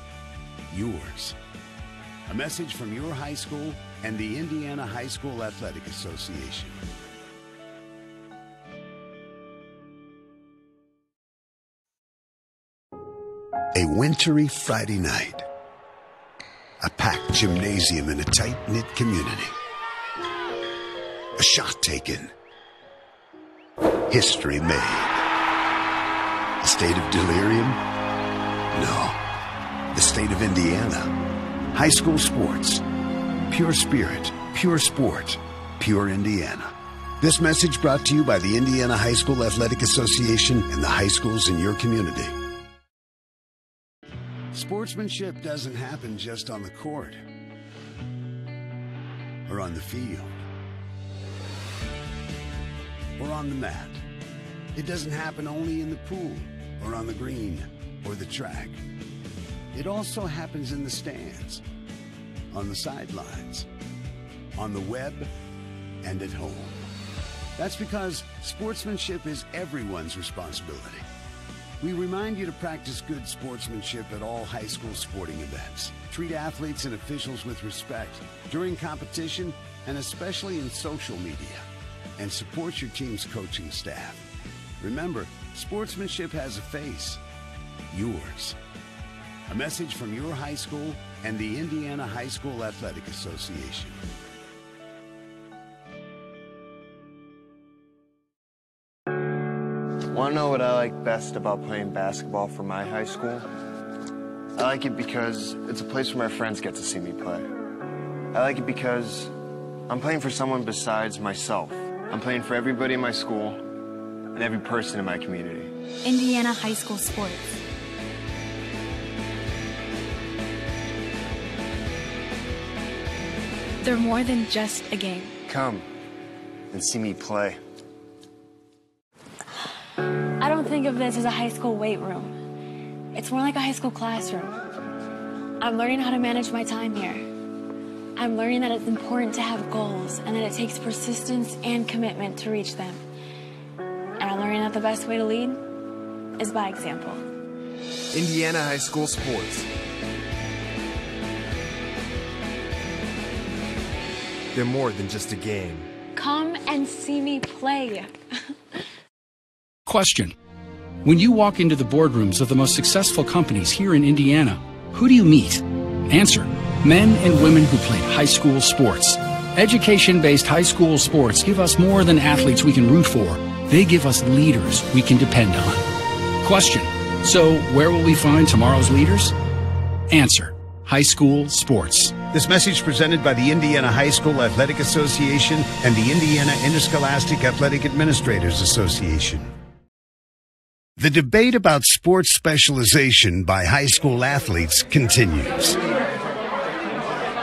Yours. A message from your high school and the Indiana High School Athletic Association. A wintry Friday night. A packed gymnasium in a tight-knit community. A shot taken. History made. A state of delirium? No. The state of Indiana. High school sports. Pure spirit, pure sport, pure Indiana. This message brought to you by the Indiana High School Athletic Association and the high schools in your community. Sportsmanship doesn't happen just on the court or on the field or on the mat. It doesn't happen only in the pool or on the green or the track. It also happens in the stands, on the sidelines, on the web, and at home. That's because sportsmanship is everyone's responsibility. We remind you to practice good sportsmanship at all high school sporting events. Treat athletes and officials with respect during competition and especially in social media. And support your team's coaching staff. Remember, sportsmanship has a face. Yours. A message from your high school and the Indiana High School Athletic Association.
Want to know what I like best about playing basketball for my high school? I like it because it's a place where my friends get to see me play. I like it because I'm playing for someone besides myself. I'm playing for everybody in my school and every person in my community.
Indiana High School Sports. They're more than just a game.
Come and see me play.
I don't think of this as a high school weight room. It's more like a high school classroom. I'm learning how to manage my time here. I'm learning that it's important to have goals and that it takes persistence and commitment to reach them. And I'm learning that the best way to lead is by example.
Indiana High School Sports. They're more than just a game.
Come and see me play.
Question. When you walk into the boardrooms of the most successful companies here in Indiana, who do you meet? Answer. Men and women who played high school sports. Education-based high school sports give us more than athletes we can root for. They give us leaders we can depend on. Question. So where will we find tomorrow's leaders? Answer. High school sports.
This message presented by the Indiana High School Athletic Association and the Indiana Interscholastic Athletic Administrators Association. The debate about sports specialization by high school athletes continues.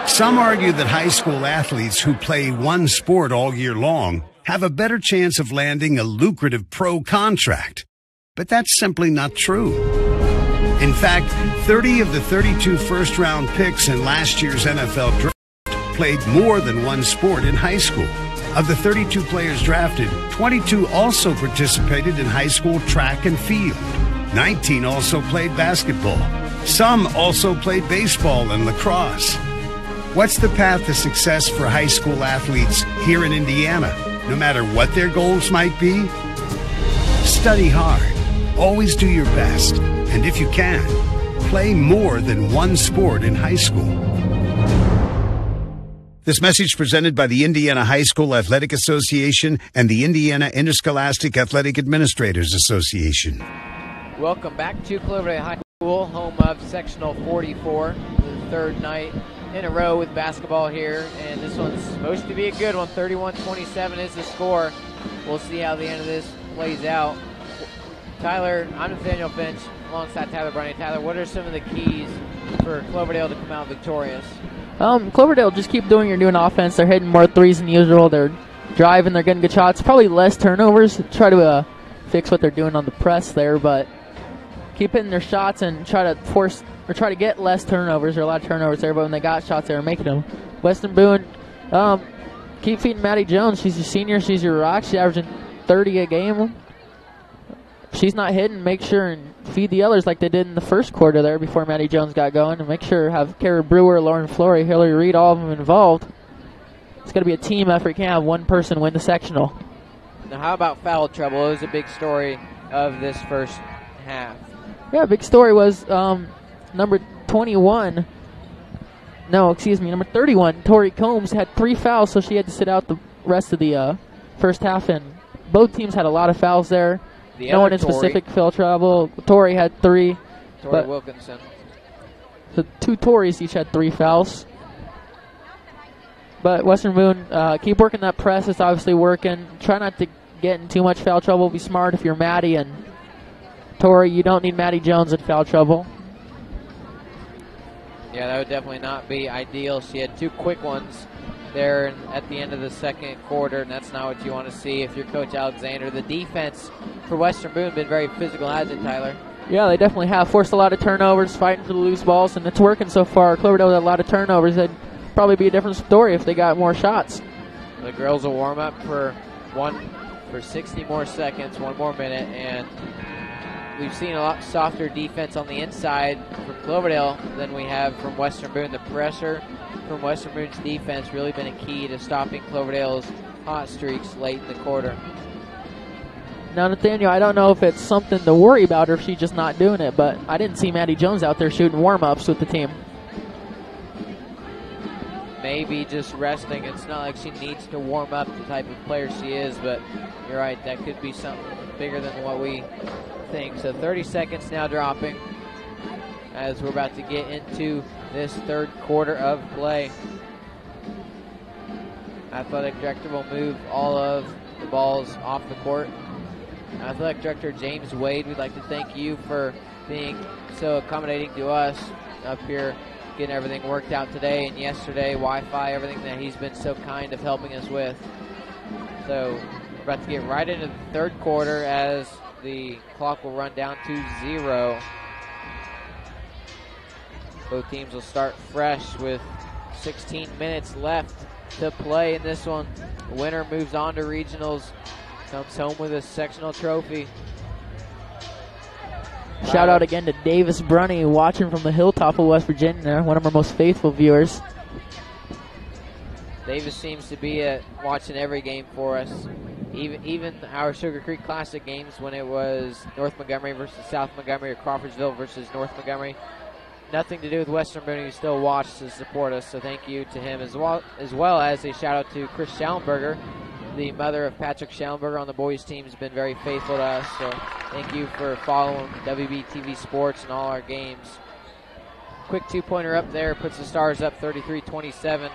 Some argue that high school athletes who play one sport all year long have a better chance of landing a lucrative pro contract. But that's simply not true. In fact, 30 of the 32 first-round picks in last year's NFL draft played more than one sport in high school. Of the 32 players drafted, 22 also participated in high school track and field. 19 also played basketball. Some also played baseball and lacrosse. What's the path to success for high school athletes here in Indiana, no matter what their goals might be? Study hard. Always do your best. And if you can, play more than one sport in high school. This message presented by the Indiana High School Athletic Association and the Indiana Interscholastic Athletic Administrators Association.
Welcome back to Cloverdale High School, home of Sectional 44, the third night in a row with basketball here, and this one's supposed to be a good one. 31-27 is the score. We'll see how the end of this plays out. Tyler, I'm Nathaniel Finch alongside Tyler Brunny. Tyler, what are some of the keys for Cloverdale to come out victorious?
Cloverdale, just keep doing your doing offense. They're hitting more threes than usual. They're driving. They're getting good shots. Probably less turnovers. Try to fix what they're doing on the press there, but keep hitting their shots and try to get less turnovers. There are a lot of turnovers there, but when they got shots, they were making them. Western Boone, keep feeding Maddie Jones. She's your senior. She's your rock. She's averaging 30 a game. She's not hitting, make sure and feed the others like they did in the first quarter there before Maddie Jones got going, and make sure have Kara Brewer, Lauren Flory, Hillary Reed, all of them involved. It's going to be a team effort. You can't have one person win the sectional.
Now, how about foul trouble? It was a big story of this first half.
Yeah, big story was number 31. No, excuse me, number 31, Tori Combs, had 3 fouls, so she had to sit out the rest of the first half, and both teams had a lot of fouls there. No one in specific foul trouble. Tori had 3.
Tori Wilkinson.
The 2 Tories each had 3 fouls. But Western Boone, keep working that press. It's obviously working. Try not to get in too much foul trouble. Be smart if you're Maddie. And Tori, you don't need Maddie Jones in foul trouble.
Yeah, that would definitely not be ideal. She had 2 quick ones there at the end of the second quarter, and that's not what you want to see if you're Coach Alexander. The defense for Western Boone been very physical, hasn't it, Tyler?
Yeah, they definitely have. Forced a lot of turnovers, fighting for the loose balls, and it's working so far. Cloverdale had a lot of turnovers. That'd probably be a different story if they got more shots.
The girls will warm up for 60 more seconds, 1 more minute, and we've seen a lot softer defense on the inside from Cloverdale than we have from Western Boone. The pressure from Western Boone's defense really been a key to stopping Cloverdale's hot streaks late in the quarter.
Now, Nathaniel, I don't know if it's something to worry about or if she's just not doing it, but I didn't see Maddie Jones out there shooting warm-ups with the team.
Maybe just resting. It's not like she needs to warm up the type of player she is, but you're right, that could be something bigger than what we think. So 30 seconds now dropping as we're about to get into this third quarter of play. Athletic director will move all of the balls off the court. Athletic director James Wade, we'd like to thank you for being so accommodating to us up here, getting everything worked out today and yesterday, Wi-Fi, everything that he's been so kind of helping us with. So we're about to get right into the third quarter as the clock will run down to 0. Both teams will start fresh with 16 minutes left to play in this one. The winner moves on to regionals, comes home with a sectional trophy.
Shout out again to Davis Brunny, watching from the hilltop of West Virginia, one of our most faithful viewers.
Davis seems to be watching every game for us. Even our Sugar Creek Classic games when it was North Montgomery versus South Montgomery or Crawfordsville versus North Montgomery. Nothing to do with Western Boone. He still watched to support us, so thank you to him, as well as a shout out to Chris Schallenberger, the mother of Patrick Schallenberger on the boys team, has been very faithful to us, so thank you for following WBTV Sports and all our games. Quick two-pointer up there puts the Stars up 33-27.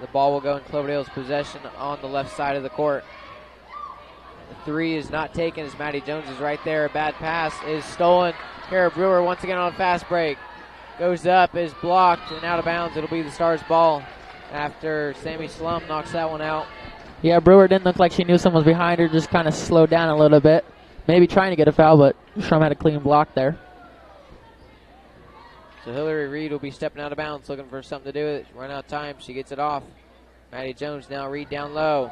The ball will go in Cloverdale's possession on the left side of the court. The three is not taken as Maddie Jones is right there. A bad pass is stolen. Kara Brewer once again on a fast break. Goes up, is blocked, and out of bounds. It'll be the Stars' ball after Sammy Slum knocks that one out.
Yeah, Brewer didn't look like she knew someone was behind her, just kind of slowed down a little bit. Maybe trying to get a foul, but Shrum had a clean block there.
So Hillary Reed will be stepping out of bounds, looking for something to do with it. Run out of time, she gets it off. Maddie Jones now, Reed down low.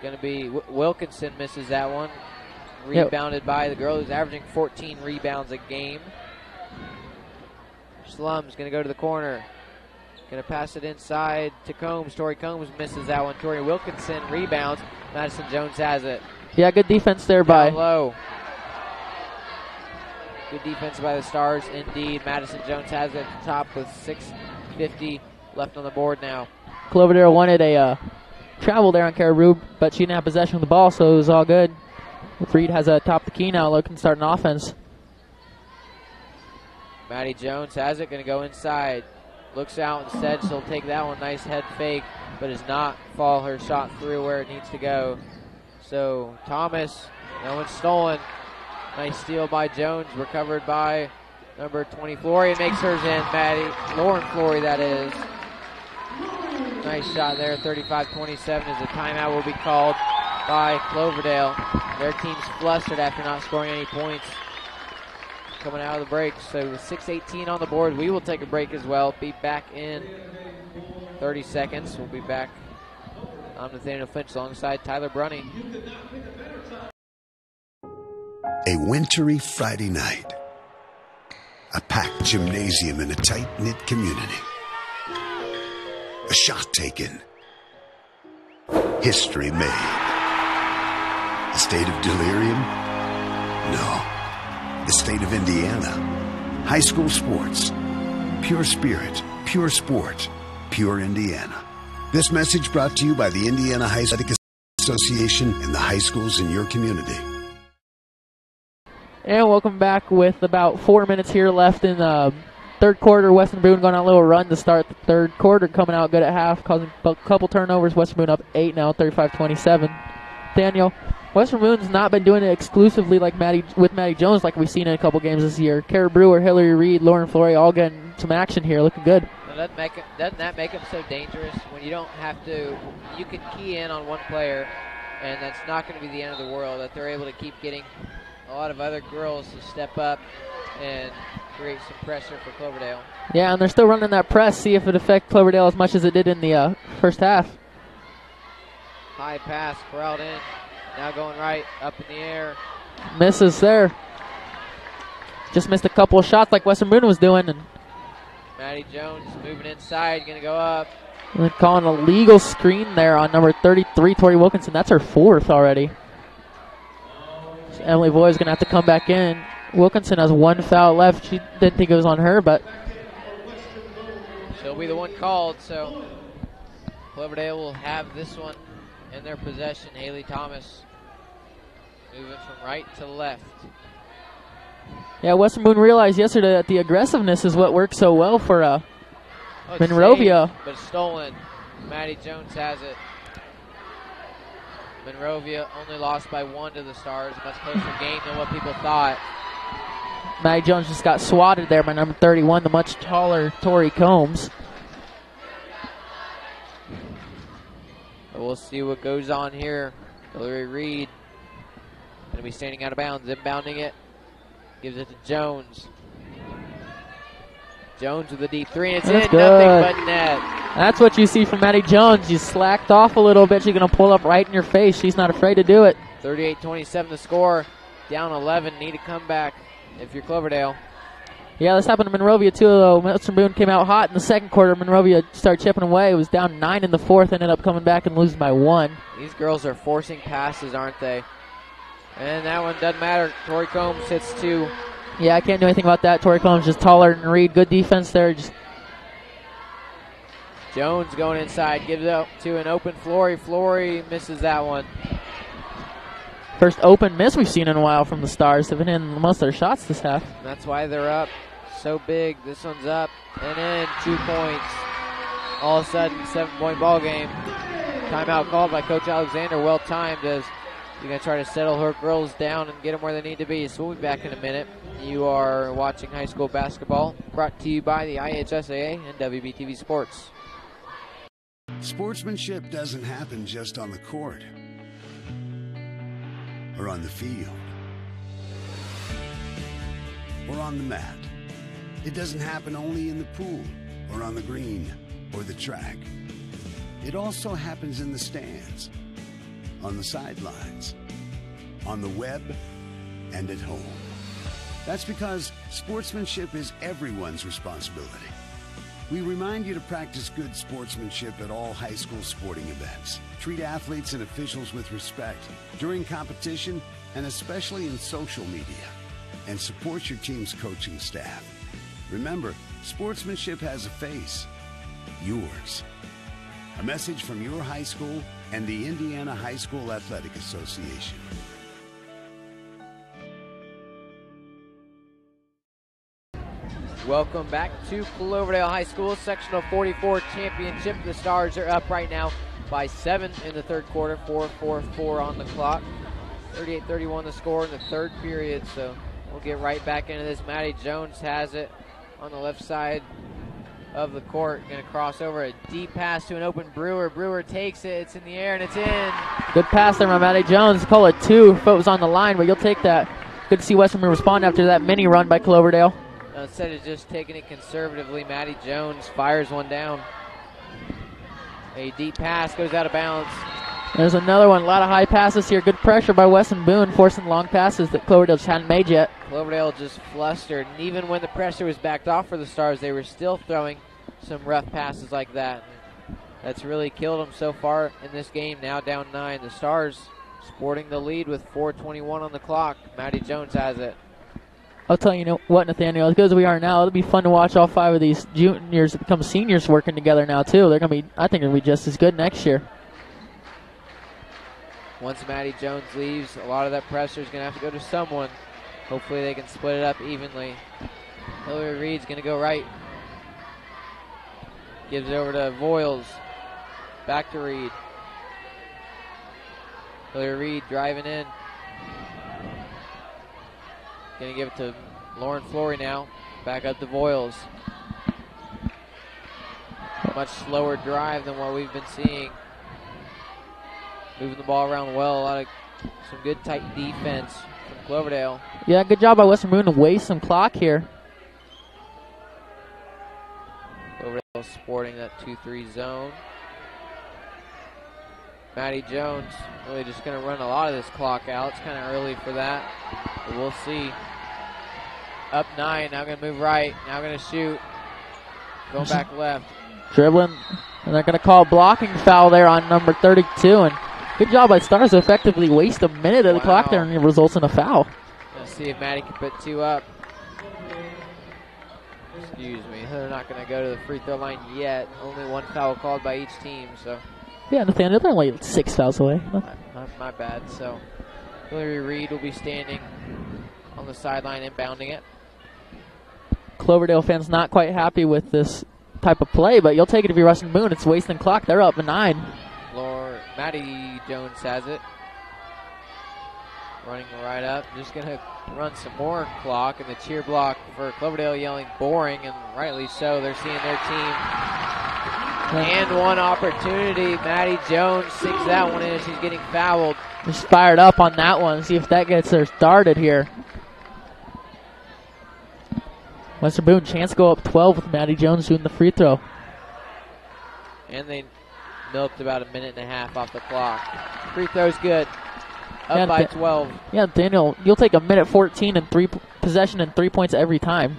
Going to be Wilkinson misses that one. Rebounded by the girl who's averaging 14 rebounds a game. Slum's going to go to the corner. Going to pass it inside to Combs. Tori Combs misses that one. Tori Wilkinson rebounds. Madison Jones has it.
Yeah, good defense there by.
Down low. Good defense by the Stars, indeed. Madison Jones has it at the top with 6:50 left on the board now.
Cloverdale wanted a travel there on Kara Rube, but she didn't have possession of the ball, so it was all good. Reed has a top the key now, looking to start an offense.
Maddie Jones has it, going to go inside. Looks out instead, she'll take that one. Nice head fake, but does not fall her shot through where it needs to go. So Thomas, no one's stolen. Nice steal by Jones, recovered by number 20, Flory, and makes hers in. Lauren Flory, that is. Nice shot there, 35-27 as a timeout will be called by Cloverdale. Their team's flustered after not scoring any points coming out of the break. So with 6:18 on the board, we will take a break as well. Be back in 30 seconds. We'll be back. I'm Nathaniel Finch alongside Tyler Brunny.
A wintry Friday night. A packed gymnasium in a tight-knit community. A shot taken. History made. A state of delirium? No. The state of Indiana. High school sports. Pure spirit, pure sport, pure Indiana. This message brought to you by the Indiana High School Association and the high schools in your community.
And welcome back with about 4 minutes here left in the third quarter. Western Boone going on a little run to start the third quarter, coming out good at half, causing a couple turnovers. Western Boone up 8 now, 35-27. Daniel, Western Boone's not been doing it exclusively like Maddie Jones like we've seen in a couple games this year. Kara Brewer, Hillary Reed, Lauren Flory all getting some action here, looking good.
Doesn't that make them so dangerous when you don't have to, you can key in on one player and that's not going to be the end of the world, that they're able to keep getting a lot of other girls to step up and create some pressure for Cloverdale.
Yeah, and they're still running that press, see if it affects Cloverdale as much as it did in the first half.
High pass, corralled in, now going right, up in the air.
Misses there. Just missed a couple of shots like Western Boone was doing. And
Maddie Jones moving inside, going to go up.
And then calling a legal screen there on number 33, Tori Wilkinson. That's her fourth already. So Emily Voy is going to have to come back in. Wilkinson has one foul left. She didn't think it was on her, but
she'll be the one called, so Cloverdale will have this one in their possession. Haley Thomas moving from right to left.
Yeah, Western Boone realized yesterday that the aggressiveness is what works so well for Monrovia.
Saved, but stolen. Maddie Jones has it. Monrovia only lost by 1 to the Stars. A much closer game than what people thought.
Maddie Jones just got swatted there by number 31, the much taller Tori Combs.
But we'll see what goes on here. Hillary Reed going to be standing out of bounds, inbounding it. Gives it to Jones. Jones with a deep three, and it's
That's
in.
good.
Nothing but net.
That's what you see from Maddie Jones. You slacked off a little bit. She's going to pull up right in your face. She's not afraid to do it.
38-27 the score. Down 11. Need a comeback if you're Cloverdale.
Yeah, this happened to Monrovia too, though. Western Boone came out hot in the second quarter. Monrovia started chipping away. It was down 9 in the fourth, ended up coming back and losing by 1.
These girls are forcing passes, aren't they? And that one doesn't matter. Tori Combs hits 2.
Yeah, I can't do anything about that. Tori Combs just taller than Reed. Good defense there. Just
Jones going inside, gives it up to an open Flory. Flory misses that one.
first open miss we've seen in a while from the Stars. They've been in most of their shots this half.
That's why they're up so big. This one's up and in. 2 points. All of a sudden, 7-point ball game. Timeout called by Coach Alexander. Well timed as you're going to try to settle her girls down and get them where they need to be. So we'll be back in a minute. You are watching high school basketball, brought to you by the IHSAA and WBTV Sports.
Sportsmanship doesn't happen just on the court or on the field or on the mat. It doesn't happen only in the pool or on the green or the track. It also happens in the stands, on the sidelines, on the web, and at home. That's because sportsmanship is everyone's responsibility. We remind you to practice good sportsmanship at all high school sporting events. Treat athletes and officials with respect during competition and especially in social media. And support your team's coaching staff. Remember, sportsmanship has a face. Yours. A message from your high school and the Indiana High School Athletic Association.
Welcome back to Cloverdale High School Sectional 44 Championship. The Stars are up right now by 7 in the third quarter, 4:44 on the clock. 38-31 the score in the third period, so we'll get right back into this. Maddie Jones has it on the left side of the court. Going to cross over a deep pass to an open Brewer. Brewer takes it. It's in the air, and it's in.
Good pass there by Maddie Jones. Call it 2 if it was on the line, but you'll take that. Good to see Western respond after that mini run by Cloverdale.
Instead of just taking it conservatively, Maddie Jones fires one down. A deep pass goes out of bounds.
There's another one. A lot of high passes here. Good pressure by Weston Boone, forcing long passes that Cloverdale just hadn't made yet.
Cloverdale just flustered, and even when the pressure was backed off for the Stars, they were still throwing some rough passes like that. And that's really killed them so far in this game. Now down 9. The Stars sporting the lead with 4:21 on the clock. Maddie Jones has it.
I'll tell you what, Nathaniel, as good as we are now, it'll be fun to watch all 5 of these juniors become seniors working together now, too. They're going to be, I think, they'll be just as good next year.
Once Maddie Jones leaves, a lot of that pressure is going to have to go to someone. Hopefully they can split it up evenly. Hillary Reed's going to go right. Gives it over to Voiles. Back to Reed. Hillary Reed driving in. Going to give it to Lauren Flory now. Back up to Voiles. Much slower drive than what we've been seeing. Moving the ball around well. Some good tight defense from Cloverdale.
Yeah, good job by Western Boone to waste some clock here.
Cloverdale sporting that 2-3 zone. Maddie Jones really just going to run a lot of this clock out. It's kind of early for that, but we'll see. Up 9, now going to move right, now going to shoot. Going back left.
Dribbling, and they're going to call a blocking foul there on number 32. And good job by Stars to effectively waste a minute of the clock there, and it results in a foul.
Let's see if Maddie can put 2 up. Excuse me, they're not going to go to the free throw line yet. Only 1 foul called by each team, so.
Yeah, Nathaniel, they're only 6 fouls away.
My bad. So Hillary Reed will be standing on the sideline inbounding it.
Cloverdale fans not quite happy with this type of play, but you'll take it if you're Western Boone. It's wasting clock. They're up at 9.
Maddie Jones has it. Running right up. Just going to run some more clock, and the cheer block for Cloverdale yelling boring, and rightly so. They're seeing their team. And one opportunity. Maddie Jones sinks that one in as she's getting fouled.
Just fired up on that one. See if that gets her started here. Western Boone, chance to go up 12 with Maddie Jones shooting the free throw.
And they milked about a minute and a half off the clock. Free throw's good. Up by 12.
Yeah, Daniel, you'll take a minute 14 and possession and 3 points every time.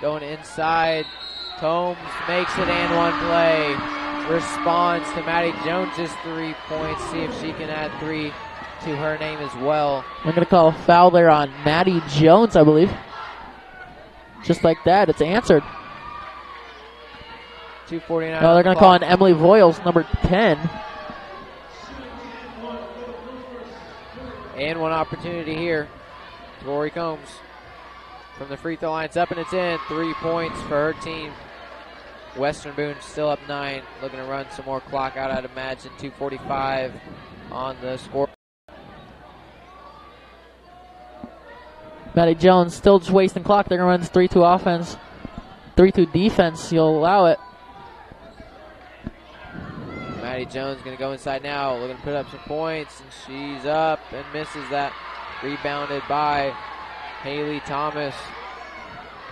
Going inside. Combs makes it and one play. Responds to Maddie Jones's 3 points. See if she can add 3 to her name as well.
I'm going to call a foul there on Maddie Jones, I believe. Just like that, it's answered.
2:49.
No, they're going to call on Emily Voiles, number 10.
And one opportunity here. Rory Combs from the free throw line. It's up and it's in. 3 points for her team. Western Boone still up 9. Looking to run some more clock out, I'd imagine. 2:45 on the score.
Maddie Jones still just wasting clock. They're going to run 3-2 offense. 3-2 defense. You'll allow it.
Maddie Jones going to go inside now. Looking to put up some points. And she's up and misses that. Rebounded by Haley Thomas.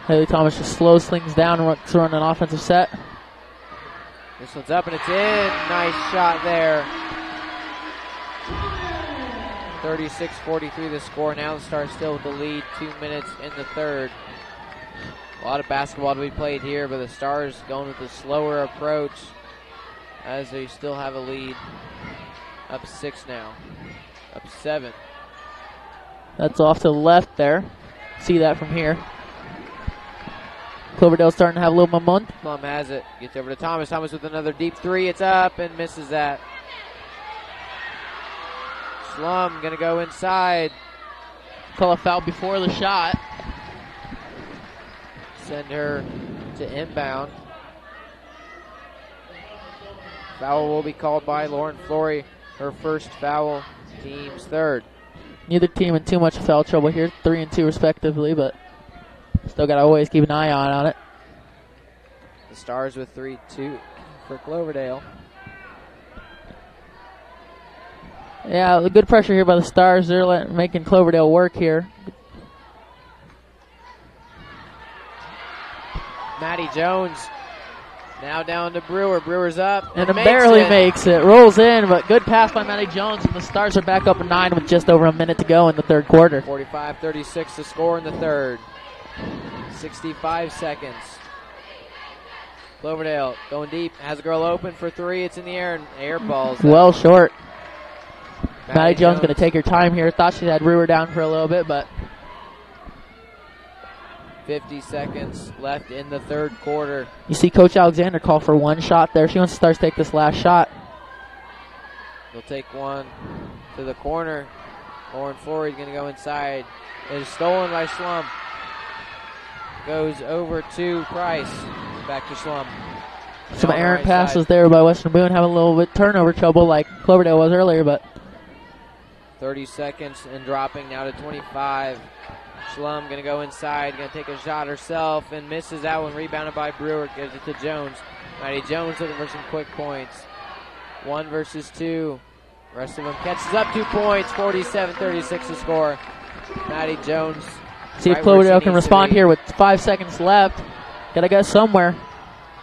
Haley Thomas just slows things down and run an offensive set.
This one's up and it's in. Nice shot there. 36-43 the score. Now the Stars still with the lead. 2 minutes in the third. A lot of basketball to be played here, but the Stars going with a slower approach as they still have a lead. Up 6 now. Up 7.
That's off to the left there. See that from here. Cloverdale starting to have a little momentum.
Plum has it. Gets over to Thomas. Thomas with another deep 3. It's up and misses that. Slum going to go inside.
Call a foul before the shot.
Send her to inbound. Foul will be called by Lauren Flory. Her first foul, team's third.
Neither team in too much foul trouble here. 3 and 2 respectively, but still got to always keep an eye on it.
The Stars with 3-2 for Cloverdale.
Yeah, the good pressure here by the Stars. They're making Cloverdale work here.
Maddie Jones now down to Brewer. Brewer's up.
And it barely makes it. Rolls in, but good pass by Maddie Jones. And the Stars are back up 9 with just over a minute to go in the third quarter.
45-36 to score in the third. 65 seconds. Cloverdale going deep. Has a girl open for 3. It's in the air and air balls.
Well short. Maddie Jones going to take her time here. Thought she had Brewer down for a little bit, but
50 seconds left in the third quarter.
You see Coach Alexander call for one shot there. She wants the Stars to take this last shot.
They'll take one to the corner. Lauren Flory's going to go inside. It is stolen by Slum. Goes over to Price. Back to Slum.
Some errant passes there by Western Boone. Having a little bit turnover trouble like Cloverdale was earlier, but
30 seconds and dropping now to 25. Schlum going to go inside, going to take a shot herself and misses that one. Rebounded by Brewer, gives it to Jones. Maddie Jones looking for some quick points. 1 versus 2. Rest of them catches up 2 points. 47-36 to score. Maddie Jones.
See if Cloverdale can respond here with 5 seconds left. Got to go somewhere.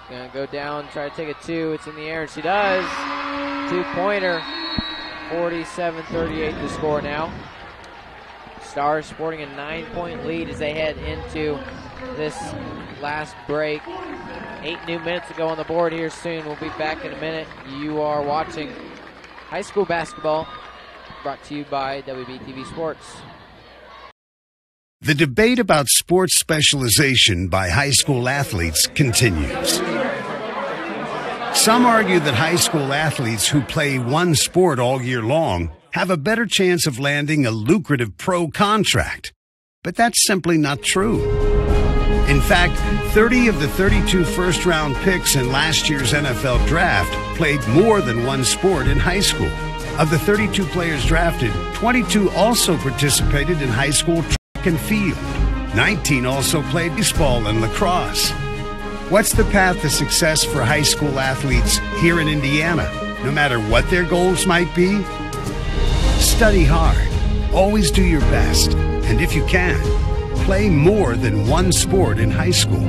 Going to go down, try to take a 2. It's in the air, and she does. 2-pointer. 47-38 to score now. Stars sporting a 9-point lead as they head into this last break. 8 new minutes to go on the board here soon. We'll be back in a minute. You are watching high school basketball, brought to you by WBTV Sports.
The debate about sports specialization by high school athletes continues. Some argue that high school athletes who play one sport all year long have a better chance of landing a lucrative pro contract. But that's simply not true. In fact, 30 of the 32 first-round picks in last year's NFL draft played more than one sport in high school. Of the 32 players drafted, 22 also participated in high school track and field. 19 also played baseball and lacrosse. What's the path to success for high school athletes here in Indiana, no matter what their goals might be? Study hard, always do your best, and if you can, Play more than one sport in high school.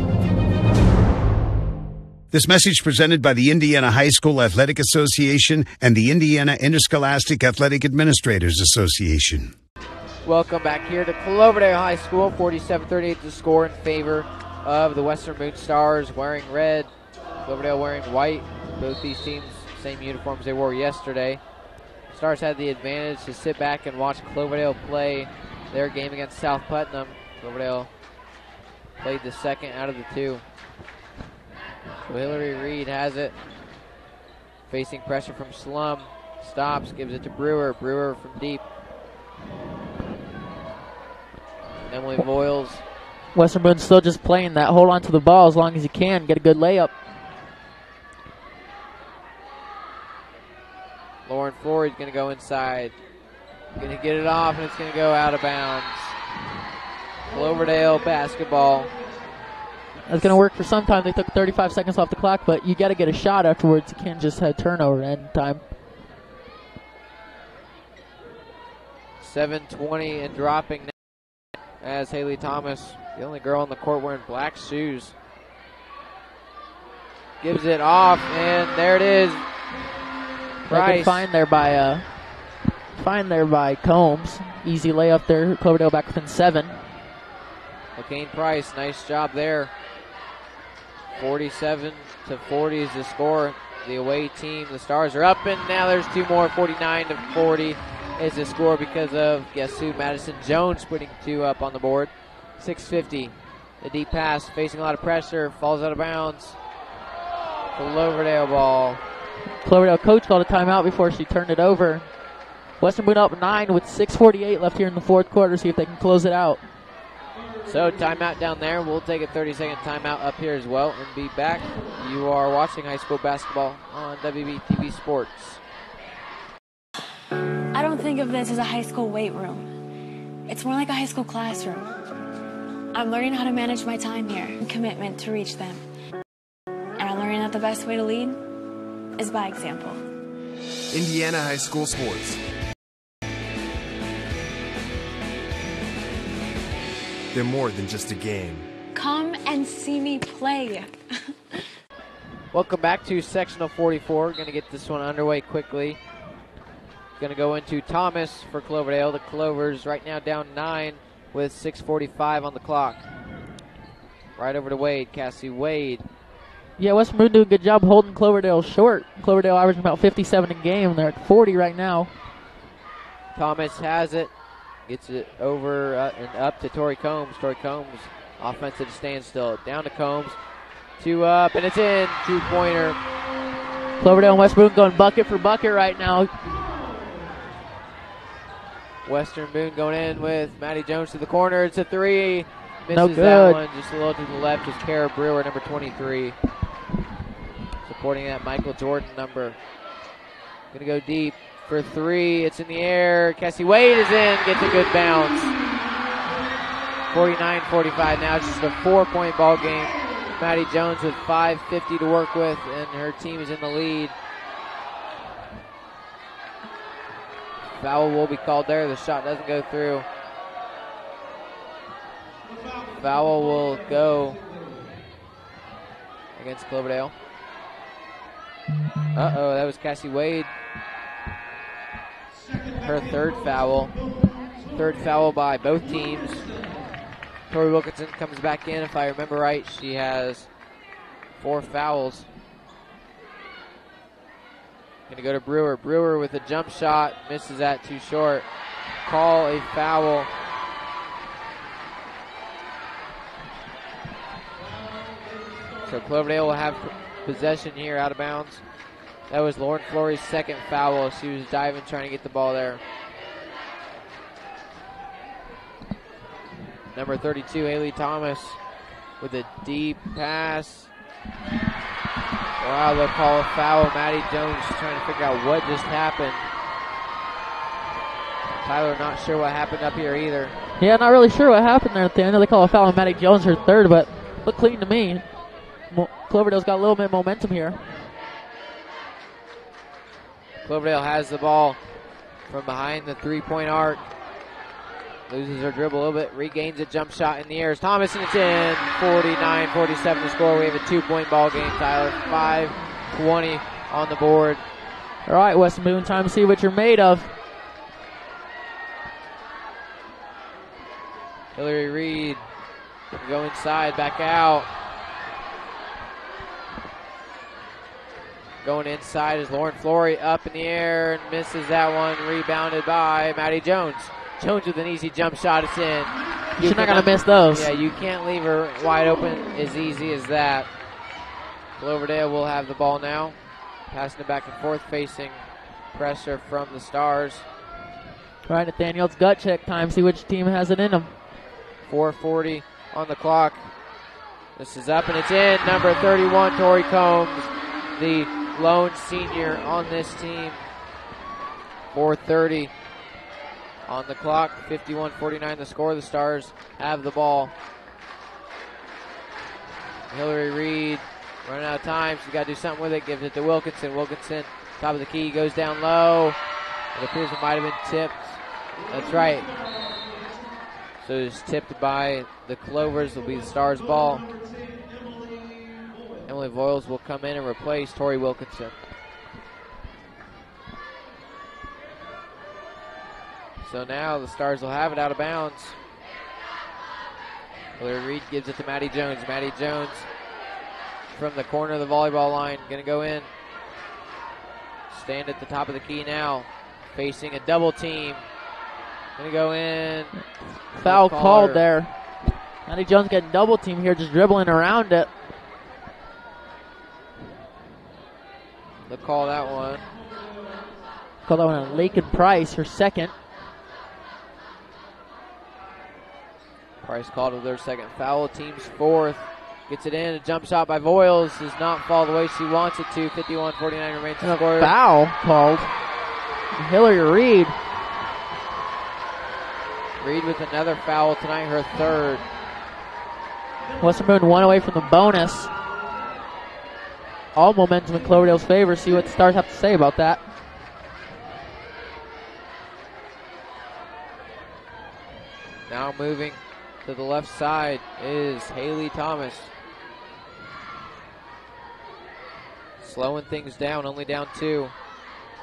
This message presented by the Indiana High School Athletic Association and the Indiana Interscholastic Athletic Administrators Association.
Welcome back here to Cloverdale High School. 47-38 to score in favor of the Western Boone Stars, wearing red, Cloverdale wearing white. Both these teams, same uniforms they wore yesterday. Stars had the advantage to sit back and watch Cloverdale play their game against South Putnam. Cloverdale played the second out of the two. So Hillary Reed has it, facing pressure from Slum. Stops, gives it to Brewer. Brewer from deep. Emily Voiles.
Western Boone still just playing that. Hold on to the ball as long as you can. Get a good layup.
Lauren Flory's going to go inside. Going to get it off, and it's going to go out of bounds. Cloverdale basketball.
That's going to work for some time. They took 35 seconds off the clock, but you got to get a shot afterwards. You can't just have turnover end time.
7:20 and dropping now as Haley Thomas, the only girl on the court wearing black shoes, gives it off, and there it is.
Good find there by Combs. Easy layup there. Cloverdale back within 7.
McCain Price, nice job there. 47-40 is the score. The away team, the Stars are up, and now there's two more. 49-40 is the score because of, guess who, Madison Jones putting 2 up on the board. 6:50. The deep pass, facing a lot of pressure, falls out of bounds. Cloverdale ball.
Cloverdale coach called a timeout before she turned it over. Western Boone up 9 with 6:48 left here in the fourth quarter. See if they can close it out.
So timeout down there. We'll take a 30-second timeout up here as well and be back. You are watching high school basketball on WBTV Sports.
I don't think of this as a high school weight room. It's more like a high school classroom. I'm learning how to manage my time here and commitment to reach them. And I'm learning that the best way to lead is by example.
Indiana High School Sports. They're more than just a game.
Come and see me play.
Welcome back to Sectional 44. Going to get this one underway quickly. Going to go into Thomas for Cloverdale. The Clovers right now down 9 with 6:45 on the clock. Right over to Wade. Cassie Wade.
Yeah, Western Boone doing a good job holding Cloverdale short. Cloverdale averaging about 57 a game. They're at 40 right now.
Thomas has it. Gets it over and up to Tori Combs. Tori Combs, offense at a standstill. Down to Combs. 2 up, and it's in. 2-pointer.
Cloverdale and West Boone going bucket for bucket right now.
Western Boone going in with Maddie Jones to the corner. It's a 3. Misses
no good.
That one. Just a little to the left is Kara Brewer, number 23. Supporting that Michael Jordan number. Going to go deep for 3. It's in the air. Cassie Wade is in. Gets a good bounce. 49-45 now. It's just a 4-point ball game. Maddie Jones with 5:50 to work with, and her team is in the lead. Foul will be called there. The shot doesn't go through. Foul will go against Cloverdale. Uh-oh, that was Cassie Wade. Her third foul. Third foul by both teams. Tori Wilkinson comes back in. If I remember right, she has 4 fouls. Going to go to Brewer. Brewer with a jump shot. Misses that, too short. Call a foul. So Cloverdale will have possession here out of bounds. That was Lauren Flory's second foul. She was diving, trying to get the ball there. Number 32, Haley Thomas with a deep pass. Wow, they'll call a foul. Maddie Jones trying to figure out what just happened. Tyler not sure what happened up here either.
Yeah, not really sure what happened there at the end. They call a foul on Maddie Jones, her third, but looked clean to me. Cloverdale's got a little bit of momentum here.
Cloverdale has the ball from behind the 3-point arc. loses her dribble a little bit, regains a jump shot in the air. Thomas, and it's in. 49-47 to score. We have a 2-point ball game, Tyler. 5:20 on the board.
All right, Weston Boone, time to see what you're made of.
Hillary Reed go inside, back out. Going inside is Lauren Flory, up in the air and misses that one. Rebounded by Maddie Jones. Jones with an easy jump shot. It's in.
She's not going to miss those.
Yeah, you can't leave her wide open as easy as that. Cloverdale will have the ball now. Passing it back and forth, facing pressure from the Stars.
All right, Nathaniel, it's gut check time. See which team has it in them.
4:40 on the clock. This is up and it's in. Number 31, Tori Combs, the lone senior on this team. 4:30 on the clock. 51-49 the score. The Stars have the ball. Hillary Reed running out of time. She's got to do something with it. Gives it to Wilkinson. Wilkinson, top of the key, goes down low. It appears it might have been tipped. That's right. So it's tipped by the Clovers. Will be the Stars' ball. Emily Voiles will come in and replace Tori Wilkinson. So now the Stars will have it out of bounds. Hillary Reed gives it to Maddie Jones. Maddie Jones from the corner of the volleyball line. Going to go in. Stand at the top of the key now. Facing a double team. Going to go in.
Foul called there. Maddie Jones getting double team here, just dribbling around it.
They'll call that one.
Call that one on Lakin Price, her second.
Price called with their second foul. Team's fourth. Gets it in. A jump shot by Voiles. Does not fall the way she wants it to. 51-49 remains to score.
Foul called. Hillary Reed.
Reed with another foul tonight, her third.
Western Boone one away from the bonus. All momentum in Cloverdale's favor. See what the Stars have to say about that.
Now moving to the left side is Haley Thomas. Slowing things down, only down 2.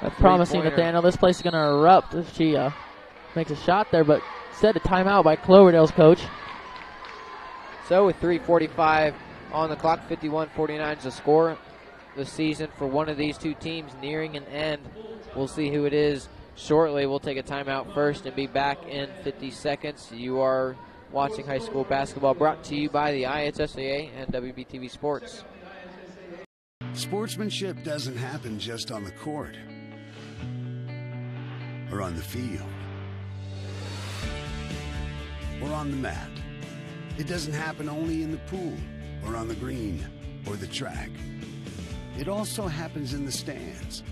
That's promising, Nathaniel. This place is going to erupt if she makes a shot there, but instead a timeout by Cloverdale's coach.
So with 3:45 on the clock, 51-49 is the score. The season for one of these two teams nearing an end. We'll see who it is shortly. We'll take a timeout first and be back in 50 seconds. You are watching high school basketball, brought to you by the IHSAA and WBTV Sports.
Sportsmanship doesn't happen just on the court or on the field or on the mat. It doesn't happen only in the pool or on the green or the track. It also happens in the stands,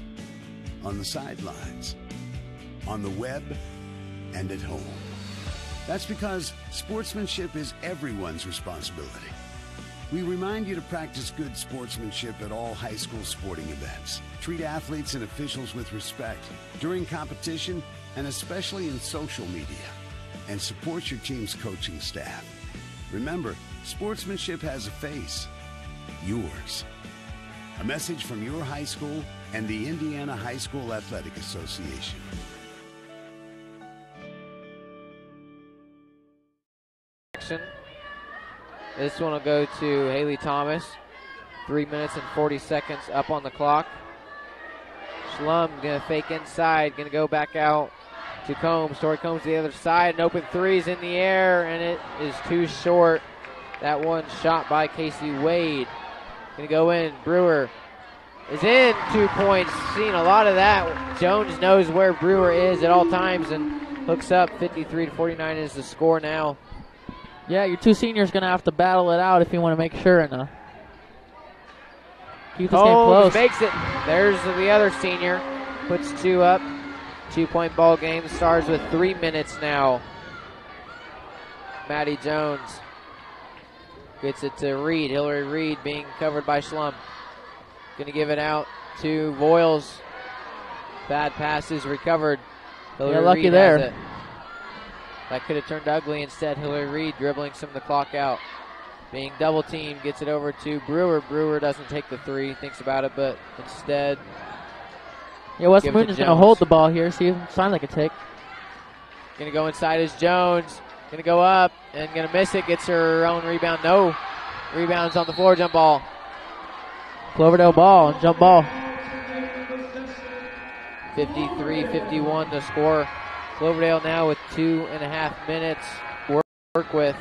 on the sidelines, on the web, and at home. That's because sportsmanship is everyone's responsibility. We remind you to practice good sportsmanship at all high school sporting events. Treat athletes and officials with respect during competition and especially in social media. And support your team's coaching staff. Remember, sportsmanship has a face. Yours. A message from your high school and the Indiana High School Athletic Association.
This one will go to Haley Thomas. 3 minutes and 40 seconds up on the clock. Schlum going to fake inside, going to go back out to Combs. Tori Combs to the other side. An open three's in the air, and it is too short. That one shot by Casey Wade. Going to go in. Brewer is in. 2 points. Seen a lot of that. Jones knows where Brewer is at all times and hooks up. 53-49 is the score now.
Yeah, your two seniors going to have to battle it out if you want to make sure and keep this game close.
Makes it. There's the other senior. Puts 2 up. 2-point ball game. Stars with 3 minutes now. Maddie Jones gets it to Reed. Hillary Reed being covered by Schlum. Going to give it out to Voiles. Bad pass is recovered. Hillary
lucky
Reed
there.
has it. That could have turned ugly. Instead, Hillary Reed dribbling some of the clock out. Being double teamed, gets it over to Brewer. Brewer doesn't take the three, thinks about it, but instead.
Yeah, Western Boone is going to hold the ball here, see if sign like a tick.
Going to go inside is Jones. Going to go up and going to miss it. Gets her own rebound. No. Rebounds on the floor. Jump ball.
Cloverdale ball. Jump ball.
53-51 the score. Cloverdale now with 2.5 minutes work with.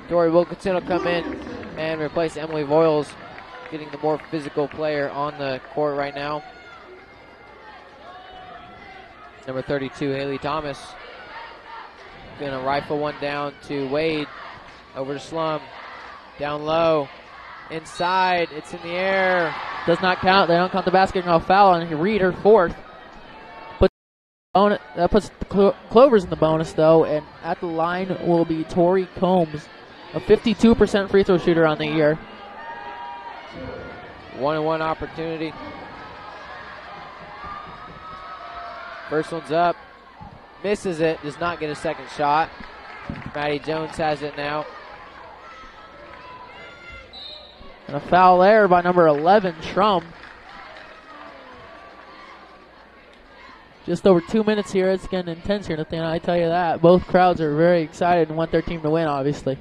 Tori Wilkinson will come in and replace Emily Voiles, getting the more physical player on the court right now. Number 32, Haley Thomas. Gonna rifle one down to Wade. Over to Slum. Down low. Inside. It's in the air.
Does not count. They don't count the basket. No foul. And Reed, her fourth. That puts the Clovers in the bonus, though. And at the line will be Tori Combs, a 52% free throw shooter on the year.
1-on-1 opportunity. First one's up. Misses it. Does not get a second shot. Maddie Jones has it now.
And a foul there by number 11, Shrum. Just over 2 minutes here. It's getting intense here, Nathaniel. I tell you that. Both crowds are very excited and want their team to win, obviously.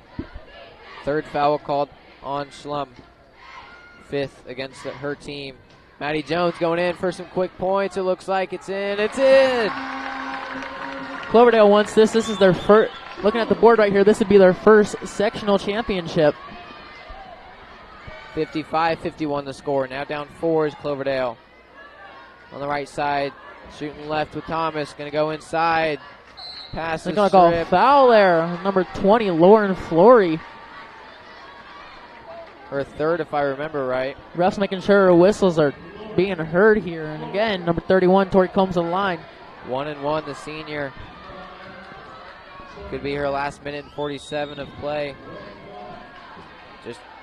Third foul called on Schlum. Fifth against her team. Maddie Jones going in for some quick points. It looks like it's in. It's in!
Cloverdale wants this. This is their first. Looking at the board right here, this would be their first sectional championship.
55-51 the score. Now down 4 is Cloverdale. On the right side, shooting left with Thomas. Going to go inside. Pass.
They're going to go foul there. Number 20, Lauren Flory.
Her third, if I remember right.
Refs making sure her whistles are being heard here. And again, number 31, Tori Combs on the line.
1-1, the senior. Could be her last minute and 47 of play.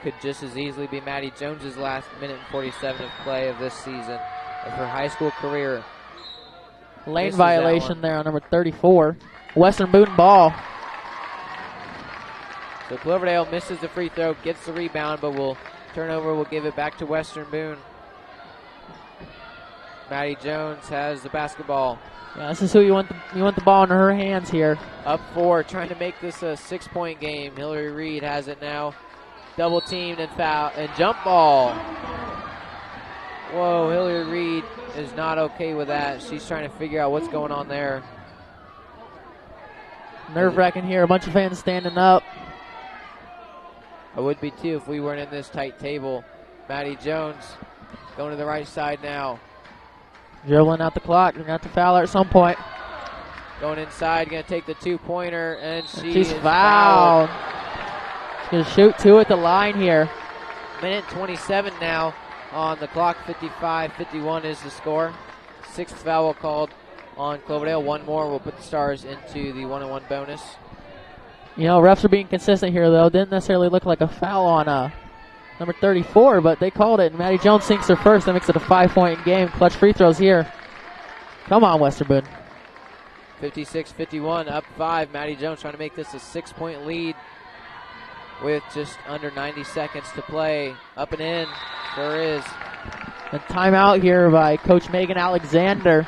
Could just as easily be Maddie Jones's last minute and 47 of play of this season of her high school career.
Lane violation there on number 34. Western Boone ball.
So Cloverdale misses the free throw, gets the rebound, but will turnover. Will give it back to Western Boone. Maddie Jones has the basketball.
Yeah, this is who you want the ball in her hands here.
Up 4, trying to make this a 6-point game. Hillary Reed has it now. Double teamed and foul and jump ball. Whoa, Hillary Reed is not okay with that. She's trying to figure out what's going on there.
Nerve-wracking here. A bunch of fans standing up.
I would be too if we weren't in this tight table. Maddie Jones going to the right side now.
Dribbling out the clock. They're going to have to foul her at some point.
Going inside, going to take the two-pointer, and
she's fouled. She's going to shoot 2 at the line here.
Minute 27 now on the clock. 55-51 is the score. 6th foul called on Cloverdale. 1 more will put the Stars into the 1-on-1 bonus.
You know, refs are being consistent here, though. Didn't necessarily look like a foul on number 34, but they called it, and Maddie Jones sinks her first. That makes it a 5-point game. Clutch free throws here. Come on, Western Boone.
56-51, up 5. Maddie Jones trying to make this a 6-point lead with just under 90 seconds to play. Up and in. Sure is.
A timeout here by Coach Megan Alexander.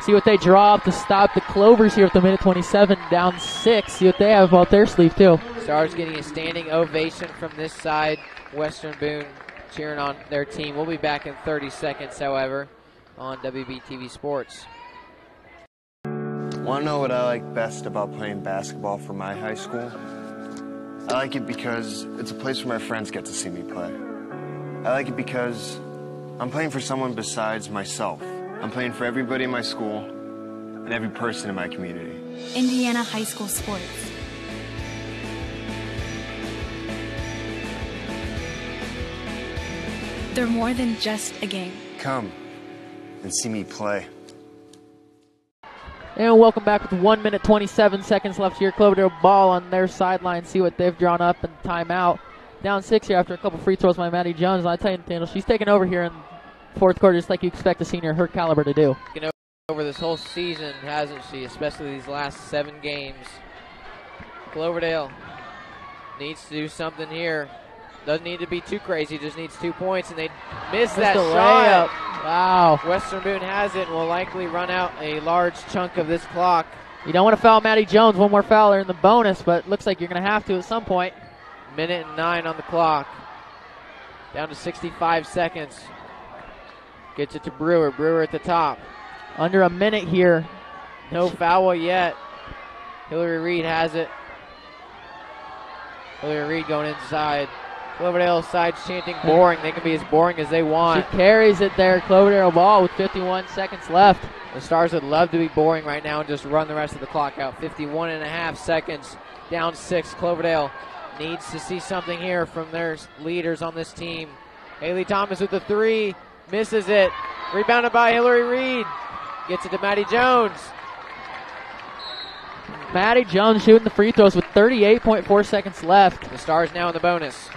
See what they draw up to stop the Clovers here at the minute 27, down 6. See what they have about their sleeve, too.
Stars getting a standing ovation from this side. Western Boone cheering on their team. We'll be back in 30 seconds, however, on WBTV Sports.
Want to know what I like best about playing basketball for my high school? I like it because it's a place where my friends get to see me play. I like it because I'm playing for someone besides myself. I'm playing for everybody in my school and every person in my community.
Indiana high school sports. They're more than just a game.
Come and see me play.
And welcome back with 1 minute 27 seconds left here. Cloverdale ball on their sideline. See what they've drawn up in timeout. Down 6 here after a couple free throws by Maddie Jones. And I tell you, Nathaniel, she's taking over here in fourth quarter just like you expect a senior her caliber to do.
over this whole season, hasn't she? Especially these last 7 games. Cloverdale needs to do something here. Doesn't need to be too crazy, just needs 2 points, and they missed that shot.
Wow.
Western Boone has it and will likely run out a large chunk of this clock.
You don't want to foul Maddie Jones. One more foul there in the bonus, but it looks like you're going to have to at some point.
Minute and 9 on the clock. Down to 65 seconds. Gets it to Brewer. Brewer at the top.
Under a minute here.
No foul yet. Hillary Reed has it. Hillary Reed going inside. Cloverdale sides chanting boring. They can be as boring as they want.
She carries it there. Cloverdale ball with 51 seconds left.
The Stars would love to be boring right now and just run the rest of the clock out. 51.5 seconds. Down 6. Cloverdale needs to see something here from their leaders on this team. Haley Thomas with the 3. Misses it. Rebounded by Hillary Reed. Gets it to Maddie Jones.
Maddie Jones shooting the free throws with 38.4 seconds left.
The Stars now in the bonus.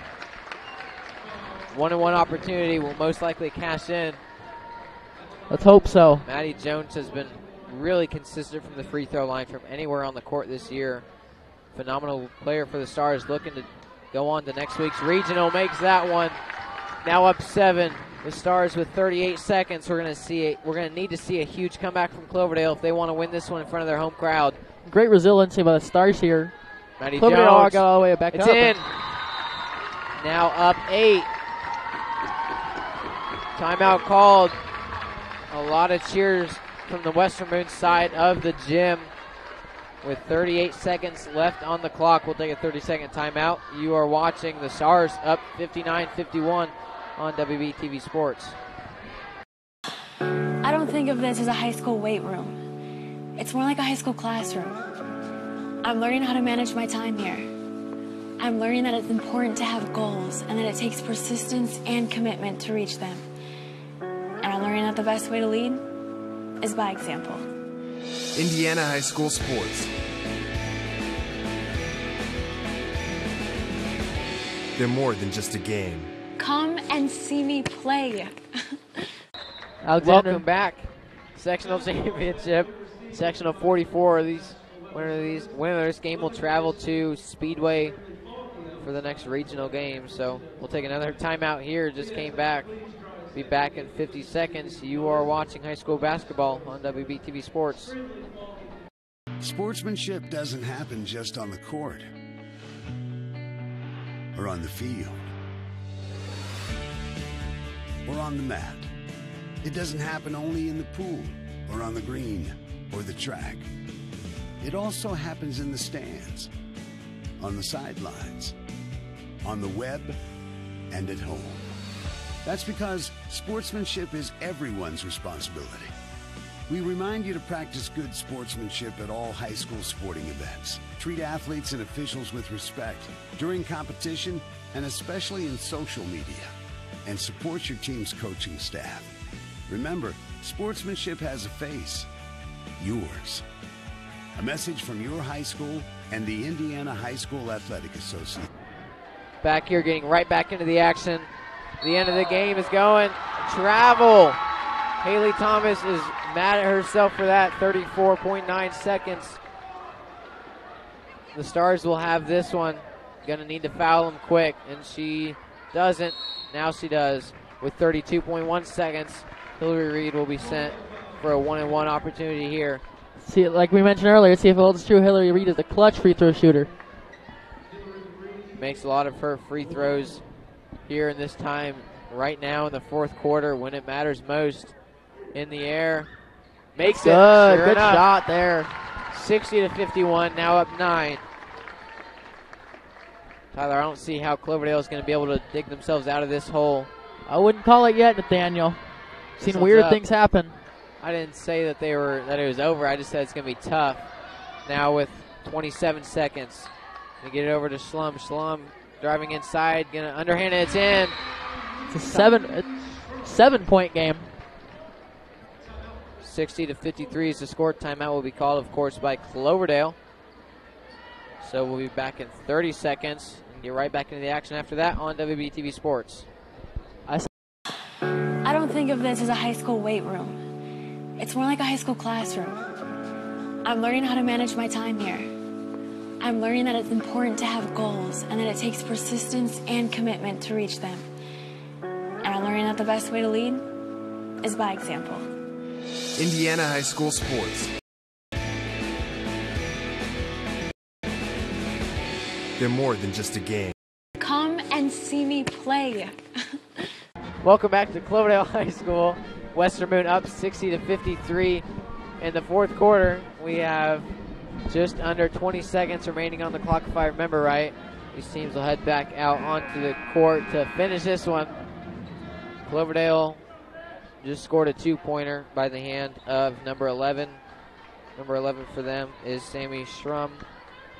1-on-1 opportunity, will most likely cash in.
Let's hope so.
Maddie Jones has been really consistent from the free throw line from anywhere on the court this year. Phenomenal player for the Stars, looking to go on to next week's regional. Makes that one. Now up 7. The Stars with 38 seconds. We're going to need to see a huge comeback from Cloverdale if they want to win this one in front of their home crowd.
Great resiliency by the Stars here.
Maddie
Cloverdale
Jones
got all the way back
it's
up.
In. Now up 8. Timeout called. A lot of cheers from the Western Boone side of the gym. With 38 seconds left on the clock, we'll take a 30-second timeout. You are watching the Stars up 59-51 on WBTV Sports.
I don't think of this as a high school weight room. It's more like a high school classroom. I'm learning how to manage my time here. I'm learning that it's important to have goals and that it takes persistence and commitment to reach them. And I'm learning that the best way to lead is by example.
Indiana High School Sports. They're more than just a game.
Come and see me play.
Welcome back. Sectional championship. Sectional 44. Winner of this game will travel to Speedway for the next regional game. So we'll take another timeout here. Just came back. Be back in 50 seconds. You are watching high school basketball on WBTV Sports.
Sportsmanship doesn't happen just on the court or on the field or on the mat. It doesn't happen only in the pool or on the green or the track. It also happens in the stands, on the sidelines, on the web, and at home. That's because sportsmanship is everyone's responsibility. We remind you to practice good sportsmanship at all high school sporting events. Treat athletes and officials with respect during competition and especially in social media. And support your team's coaching staff. Remember, sportsmanship has a face. Yours. A message from your high school and the Indiana High School Athletic Association.
Back here, getting right back into the action. The end of the game is going. Travel. Haley Thomas is mad at herself for that. 34.9 seconds. The Stars will have this one. Going to need to foul him quick, and she doesn't. Now she does. With 32.1 seconds, Hillary Reed will be sent for a 1-on-1 opportunity here.
See, like we mentioned earlier, see if it holds true. Hillary Reed is a clutch free throw shooter.
Makes a lot of her free throws here in this time, right now in the fourth quarter when it matters most. In the air, makes it.
Good shot there.
60-51, now up 9. Tyler, I don't see how Cloverdale is going to be able to dig themselves out of this hole.
I wouldn't call it yet, Nathaniel. Seen weird things happen.
I didn't say that it was over. I just said it's going to be tough. Now with 27 seconds, they get it over to Schlum. Schlum driving inside, gonna underhand it. It's in.
It's a 7-point game.
60-53 is the score. Timeout will be called, of course, by Cloverdale. So we'll be back in 30 seconds and get right back into the action after that on WBTV Sports.
I don't think of this as a high school weight room. It's more like a high school classroom. I'm learning how to manage my time here. I'm learning that it's important to have goals and that it takes persistence and commitment to reach them. And I'm learning that the best way to lead is by example.
Indiana High School Sports. They're more than just a game.
Come and see me play.
Welcome back to Cloverdale High School. Western Boone up 60-53 in the fourth quarter. We have just under 20 seconds remaining on the clock, if I remember right. These teams will head back out onto the court to finish this one. Cloverdale just scored a two-pointer by the hand of number 11. Number 11 for them is Sammy Schrum.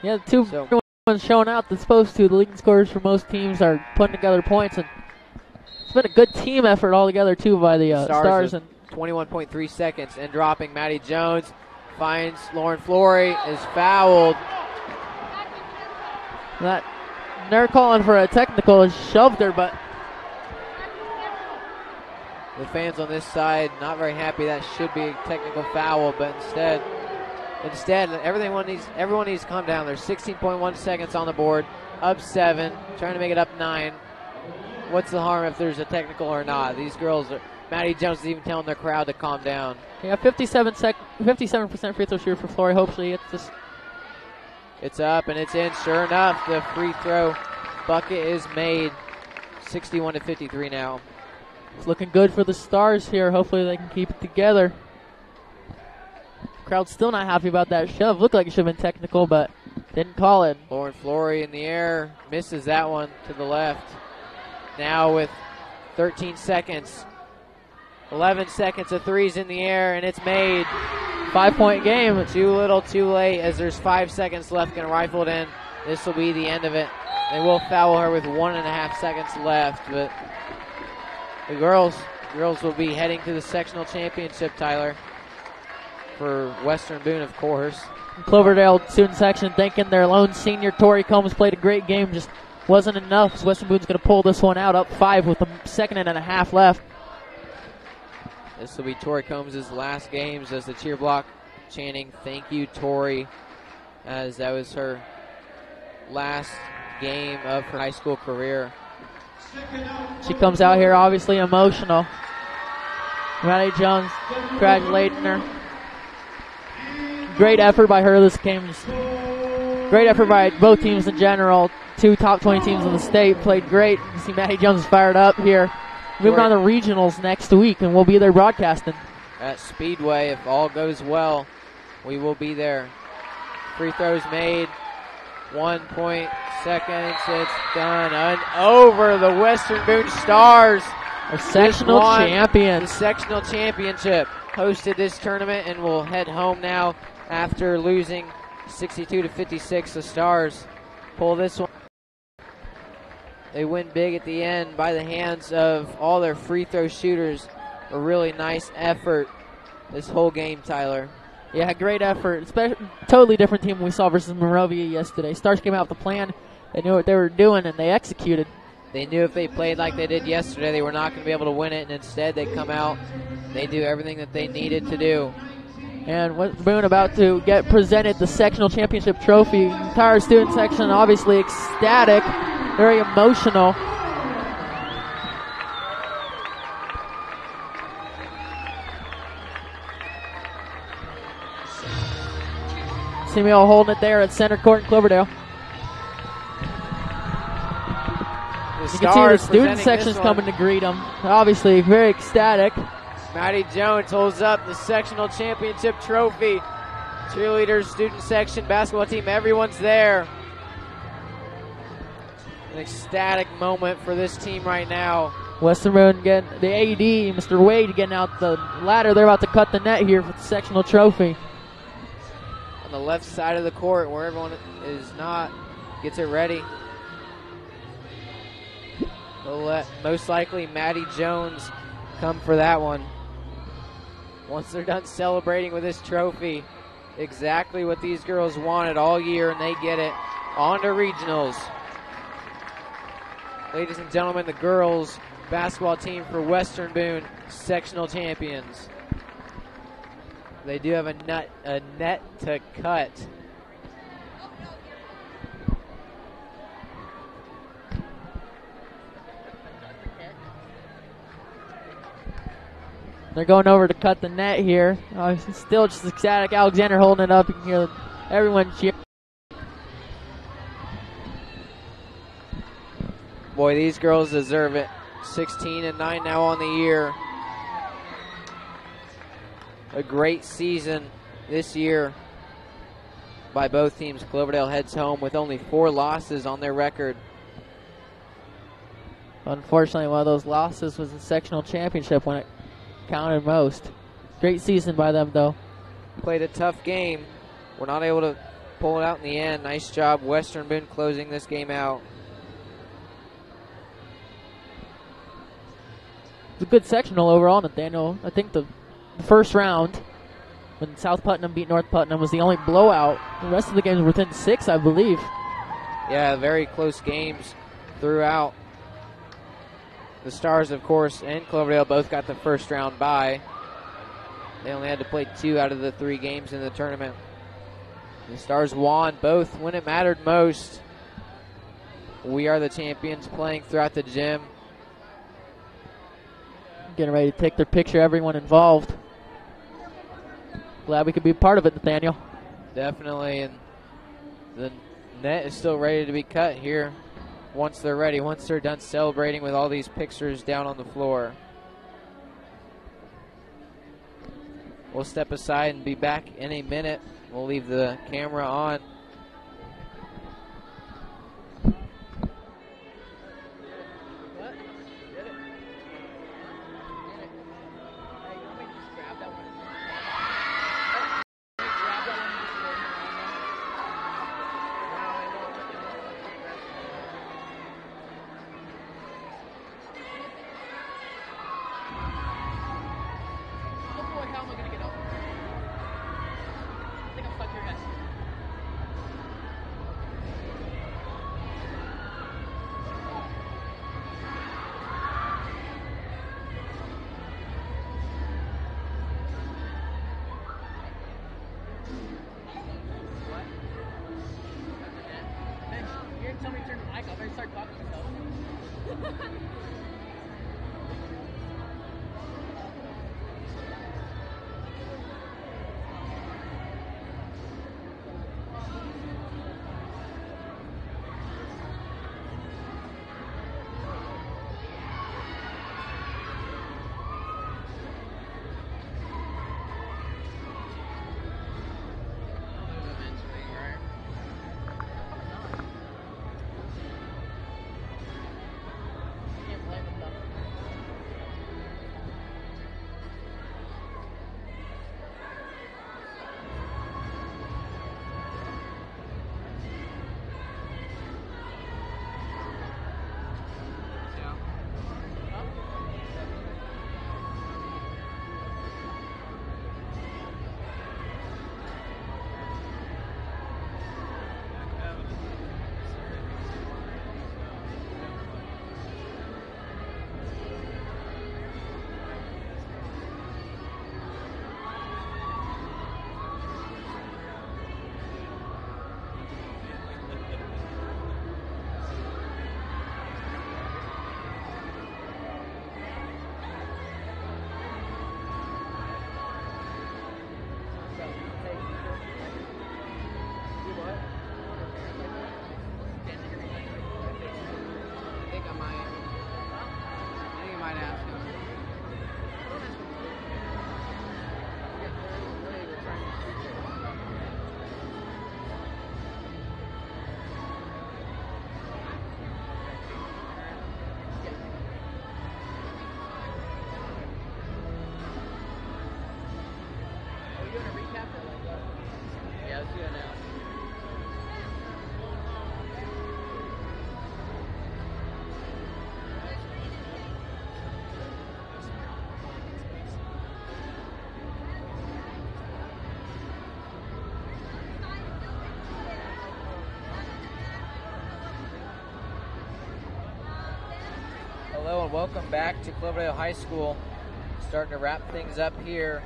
Yeah, the one's showing out that's supposed to. The leading scorers for most teams are putting together points, and it's been a good team effort altogether too by the Stars. And
21.3 seconds and dropping. Maddie Jones finds Lauren Flory, is fouled.
They're calling for a technical and shoved her, but
the fans on this side not very happy. That should be a technical foul, but instead everyone needs to calm down. There's 16.1 seconds on the board, up 7, trying to make it up 9. What's the harm if there's a technical or not? These girls Maddie Jones is even telling their crowd to calm down.
Yeah, 57% free throw shooter for Flory. Hopefully
it's up and it's in. Sure enough, the free throw bucket is made. 61-53 now.
It's looking good for the Stars here. Hopefully they can keep it together. Crowd's still not happy about that shove. Looked like it should have been technical, but didn't call it.
Lauren Flory in the air, misses that one to the left. Now with 13 seconds, 11 seconds of threes in the air, and it's made.
5-point game.
Too little, too late, as there's 5 seconds left. Gonna rifle it in. This will be the end of it. They will foul her with 1.5 seconds left, but the girls will be heading to the sectional championship, Tyler, for Western Boone, of course.
Cloverdale student section thinking their lone senior Tori Combs played a great game, just wasn't enough, as Western Boone's going to pull this one out, up 5 with a second and a half left.
This will be Tori Combs' last games as the cheer block chanting, "Thank you, Tori," as that was her last game of her high school career.
She comes out here obviously emotional. Maddie Jones congratulating her. Great effort by her this game. Great effort by both teams in general. 2 top 20 teams in the state played great. You see Maddie Jones is fired up here. Moving on to regionals next week, and we'll be there broadcasting.
At Speedway, if all goes well, we will be there. Free throws made. 1 point seconds. It's done. And over the Western Boone Stars.
Our sectional champions.
The sectional championship. Hosted this tournament and will head home now after losing 62-56. The Stars pull this one. They win big at the end by the hands of all their free throw shooters. A really nice effort this whole game, Tyler.
Yeah, great effort. Totally different team we saw versus Monrovia yesterday. Stars came out with a plan. They knew what they were doing, and they executed.
They knew if they played like they did yesterday, they were not going to be able to win it, and instead they come out, they do everything that they needed to do.
And Boone about to get presented the sectional championship trophy. Entire student section obviously ecstatic, very emotional. See me all holding it there at center court in Cloverdale. You can see the student section's coming to greet them. Obviously very ecstatic.
Maddie Jones holds up the sectional championship trophy. Cheerleaders, student section, basketball team, everyone's there. An ecstatic moment for this team right now.
Western Boone getting the AD, Mr. Wade, getting out the ladder. They're about to cut the net here for the sectional trophy.
On the left side of the court where everyone is not, gets it ready. They'll let most likely Maddie Jones come for that one. Once they're done celebrating with this trophy, exactly what these girls wanted all year, and they get it. On to regionals. Ladies and gentlemen, the girls basketball team for Western Boone, sectional champions. They do have a net to cut.
They're going over to cut the net here. Still just ecstatic. Alexander holding it up. You can hear everyone cheer.
Boy, these girls deserve it. 16-9 now on the year. A great season this year by both teams. Cloverdale heads home with only 4 losses on their record.
Unfortunately, one of those losses was the sectional championship when it counted most. Great season by them, though.
Played a tough game. We're not able to pull it out in the end. Nice job, Western Boone, closing this game out.
It was a good sectional overall, Nathaniel. I think the first round, when South Putnam beat North Putnam, was the only blowout. The rest of the games were within 6, I believe.
Yeah, very close games throughout. The Stars, of course, and Cloverdale both got the first round bye. They only had to play 2 out of the 3 games in the tournament. The Stars won both when it mattered most. We are the champions playing throughout the gym.
Getting ready to take their picture, everyone involved. Glad we could be part of it, Nathaniel.
Definitely, and the net is still ready to be cut here once they're ready, once they're done celebrating with all these pictures down on the floor. We'll step aside and be back in a minute. We'll leave the camera on. Hello and welcome back to Cloverdale High School. Starting to wrap things up here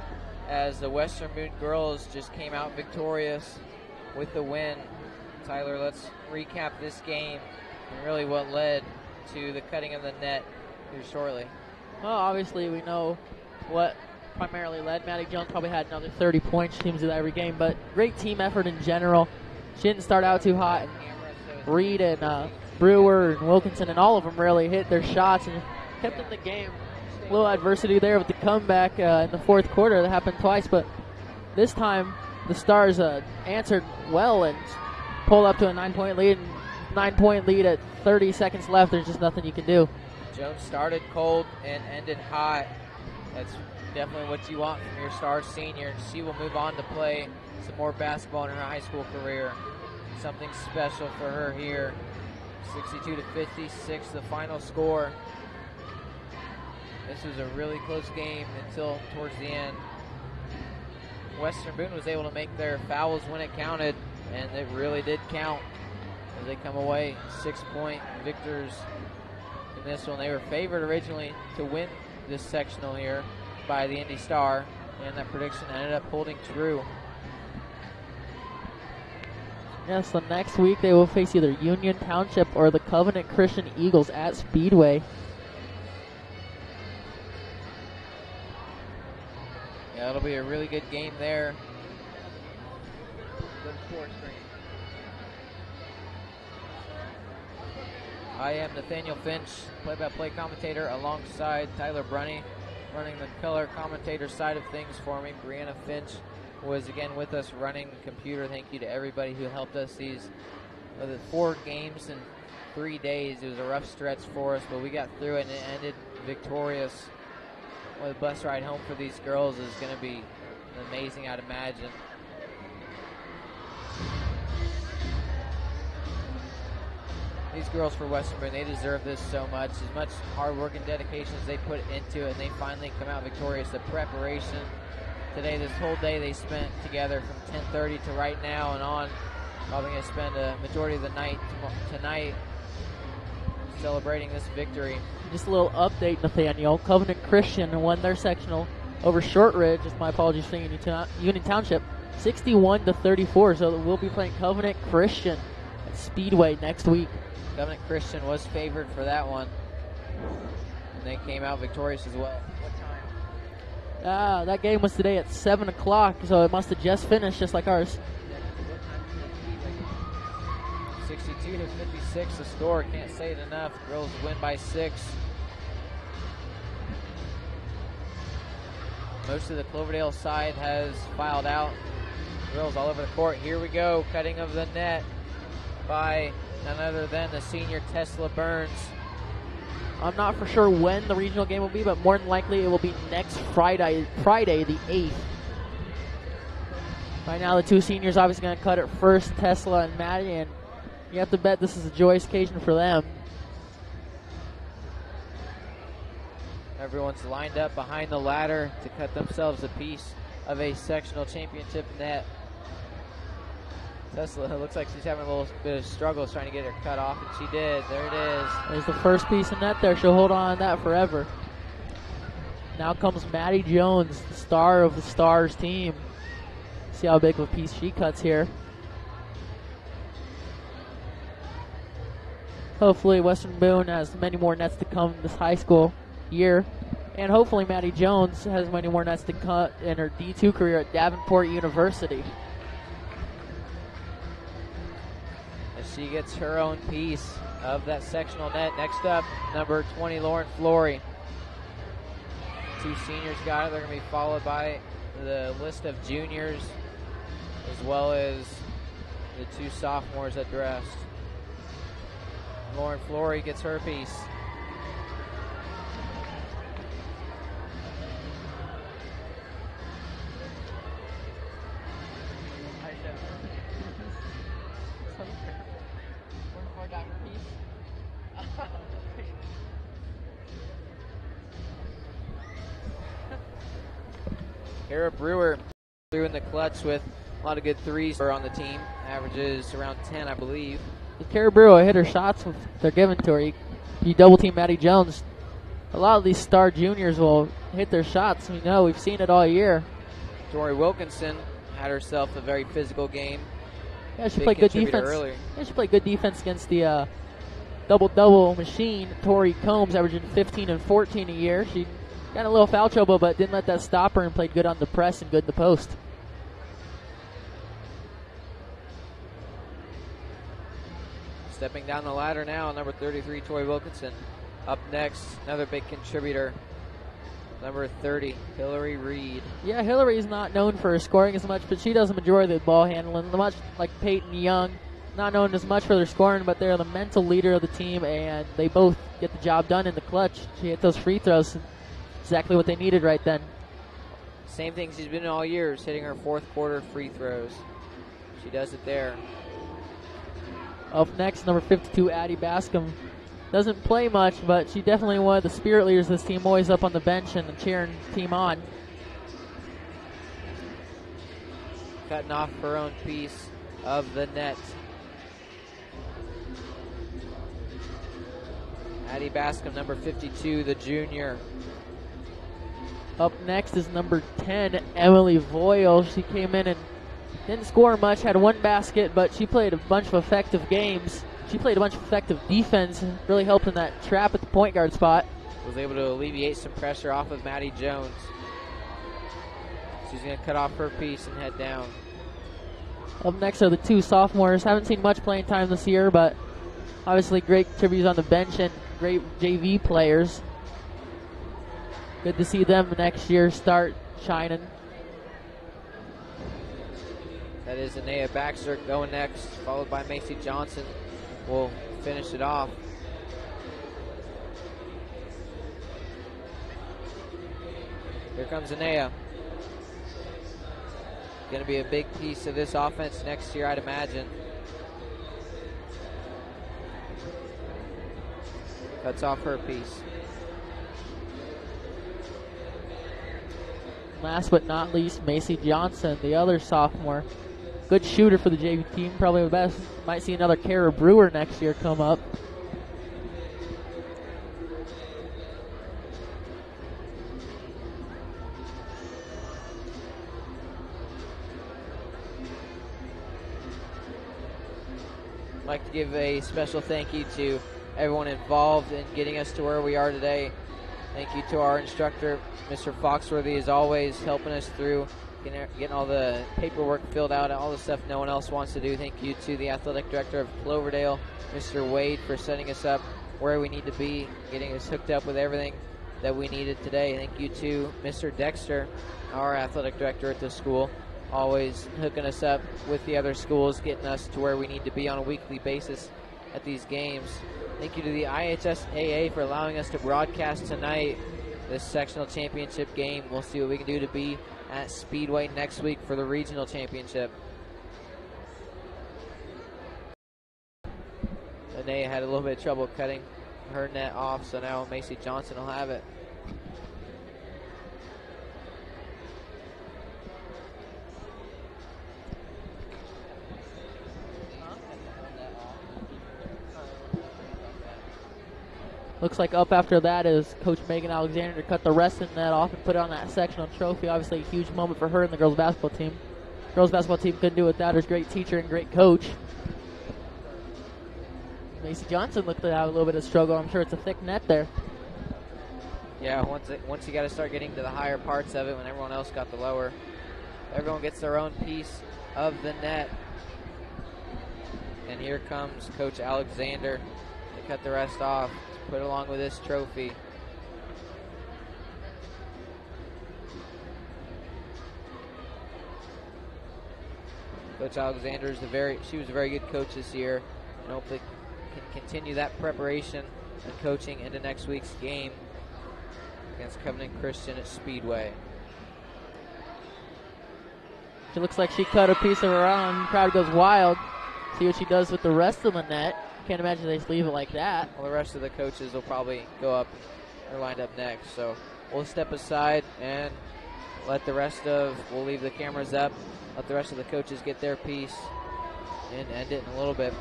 as the Western Boone girls just came out victorious with the win. Tyler, let's recap this game and really what led to the cutting of the net here shortly.
Well, obviously we know what primarily led. Maddie Jones probably had another 30 points. She seems to do that every game, but great team effort in general. She didn't start out too hot. Reed and Brewer and Wilkinson and all of them really hit their shots and kept in the game. A little adversity there with the comeback in the fourth quarter. That happened twice, but this time the Stars answered well and pulled up to a 9-point lead. And 9-point lead at 30 seconds left. There's just nothing you can do.
Jones started cold and ended hot. That's definitely what you want from your star senior. She will move on to play some more basketball in her high school career. Something special for her here. 62-56, the final score. This was a really close game until towards the end. Western Boone was able to make their fouls when it counted, and it really did count as they come away 6-point victors in this one. They were favored originally to win this sectional here by the Indy Star, and that prediction ended up holding true.
Yes, so next week they will face either Union Township or the Covenant Christian Eagles at Speedway.
Yeah, it'll be a really good game there. Good score screen. I am Nathaniel Finch, play-by-play commentator, alongside Tyler Brunny, running the color commentator side of things for me. Brianna Finch was again with us running the computer. Thank you to everybody who helped us these 4 games in 3 days. It was a rough stretch for us, but we got through it and it ended victorious. Well, the bus ride home for these girls is going to be amazing, I'd imagine. These girls for Western Boone, they deserve this so much. As much hard work and dedication as they put into it, and they finally come out victorious. The preparation today, this whole day they spent together from 10:30 to right now and on. Probably going to spend a majority of the night tonight celebrating this victory.
Just a little update, Nathaniel. Covenant Christian won their sectional over Shortridge. Just my apologies for Union Township, 61-34. So we'll be playing Covenant Christian at Speedway next week.
Covenant Christian was favored for that one, and they came out victorious as well. What time?
That game was today at 7 o'clock, so it must have just finished, just like ours.
62-56 the score. Can't say it enough. Girls win by 6. Most of the Cloverdale side has filed out. Girls all over the court. Here we go. Cutting of the net by none other than the senior Tesla Burns.
I'm not for sure when the regional game will be, but more than likely it will be next Friday the 8th. Right now the 2 seniors obviously going to cut it first, Tesla and Maddie, and you have to bet this is a joyous occasion for them.
Everyone's lined up behind the ladder to cut themselves a piece of a sectional championship net. Tesla, it looks like she's having a little bit of struggles trying to get her cut off, and she did. There it is.
There's the first piece of net there. She'll hold on to that forever. Now comes Maddie Jones, the star of the Stars team. See how big of a piece she cuts here. Hopefully Western Boone has many more nets to come this high school year. And hopefully Maddie Jones has many more nets to cut in her D2 career at Davenport University.
As she gets her own piece of that sectional net. Next up, number 20, Lauren Flory. 2 seniors got it. They're going to be followed by the list of juniors as well as the 2 sophomores that dressed. Lauren Flory gets her piece. Kara Brewer threw in the clutch with a lot of good threes on the team. Averages around 10, I believe.
Kara Brewer hit her shots if they're given to her. You double team Maddie Jones. A lot of these star juniors will hit their shots. We know, we've seen it all year.
Tori Wilkinson had herself a very physical game.
Yeah, she played good defense.
Earlier.
Yeah, she played good defense against the double-double machine. Tori Combs averaging 15 and 14 a year. She got a little foul trouble, but didn't let that stop her and played good on the press and good in the post.
Stepping down the ladder now, number 33, Tori Wilkinson. Up next, another big contributor, number 30, Hillary Reed.
Yeah, Hillary's not known for scoring as much, but she does the majority of the ball handling. Much like Peyton Young, not known as much for their scoring, but they're the mental leader of the team, and they both get the job done in the clutch. She hit those free throws, exactly what they needed right then.
Same thing she's been in all years, hitting her fourth quarter free throws. She does it there.
Up next, number 52, Addie Bascom. Doesn't play much, but she definitely one of the spirit leaders of this team, always up on the bench and cheering the team on.
Cutting off her own piece of the net. Addie Bascom, number 52, the junior.
Up next is number 10, Emily Voyle. She came in and didn't score much, had one basket, but she played a bunch of effective games. She played a bunch of effective defense, really helped in that trap at the point guard spot.
Was able to alleviate some pressure off of Maddie Jones. She's going to cut off her piece and head down.
Up next are the two sophomores. Haven't seen much playing time this year, but obviously great contributors on the bench and great JV players. Good to see them next year start shining.
That is Anaya Baxter going next, followed by Macy Johnson. Will finish it off. Here comes Anaya. Going to be a big piece of this offense next year, I'd imagine. Cuts off her piece.
Last but not least, Macy Johnson, the other sophomore. Good shooter for the JV team, probably the best. Might see another Kara Brewer next year come up.
I'd like to give a special thank you to everyone involved in getting us to where we are today. Thank you to our instructor, Mr. Foxworthy, as always, helping us through getting all the paperwork filled out, all the stuff no one else wants to do. Thank you to the athletic director of Cloverdale, Mr. Wade, for setting us up where we need to be, getting us hooked up with everything that we needed today. Thank you to Mr. Dexter, our athletic director at the school, always hooking us up with the other schools, getting us to where we need to be on a weekly basis at these games. Thank you to the IHSAA for allowing us to broadcast tonight this sectional championship game. We'll see what we can do to be at Speedway next week for the regional championship. Anaya had a little bit of trouble cutting her net off, so now Macy Johnson will have it.
Looks like up after that is Coach Megan Alexander to cut the rest of the net off and put it on that sectional trophy. Obviously a huge moment for her and the girls basketball team. Girls basketball team couldn't do it without her great teacher and great coach. Macy Johnson looked to have a little bit of struggle. I'm sure it's a thick net there.
Yeah, once you got to start getting to the higher parts of it when everyone else got the lower. Everyone gets their own piece of the net. And here comes Coach Alexander to cut the rest off. Put along with this trophy. Coach Alexander she was a very good coach this year, and hopefully can continue that preparation and coaching into next week's game against Covenant Christian at Speedway.
She looks like she cut a piece of her own. Crowd goes wild. See what she does with the rest of the net. Can't imagine they just leave it like that.
Well, the rest of the coaches will probably go up or lined up next. So we'll step aside and we'll leave the cameras up, let the rest of the coaches get their piece and end it in a little bit.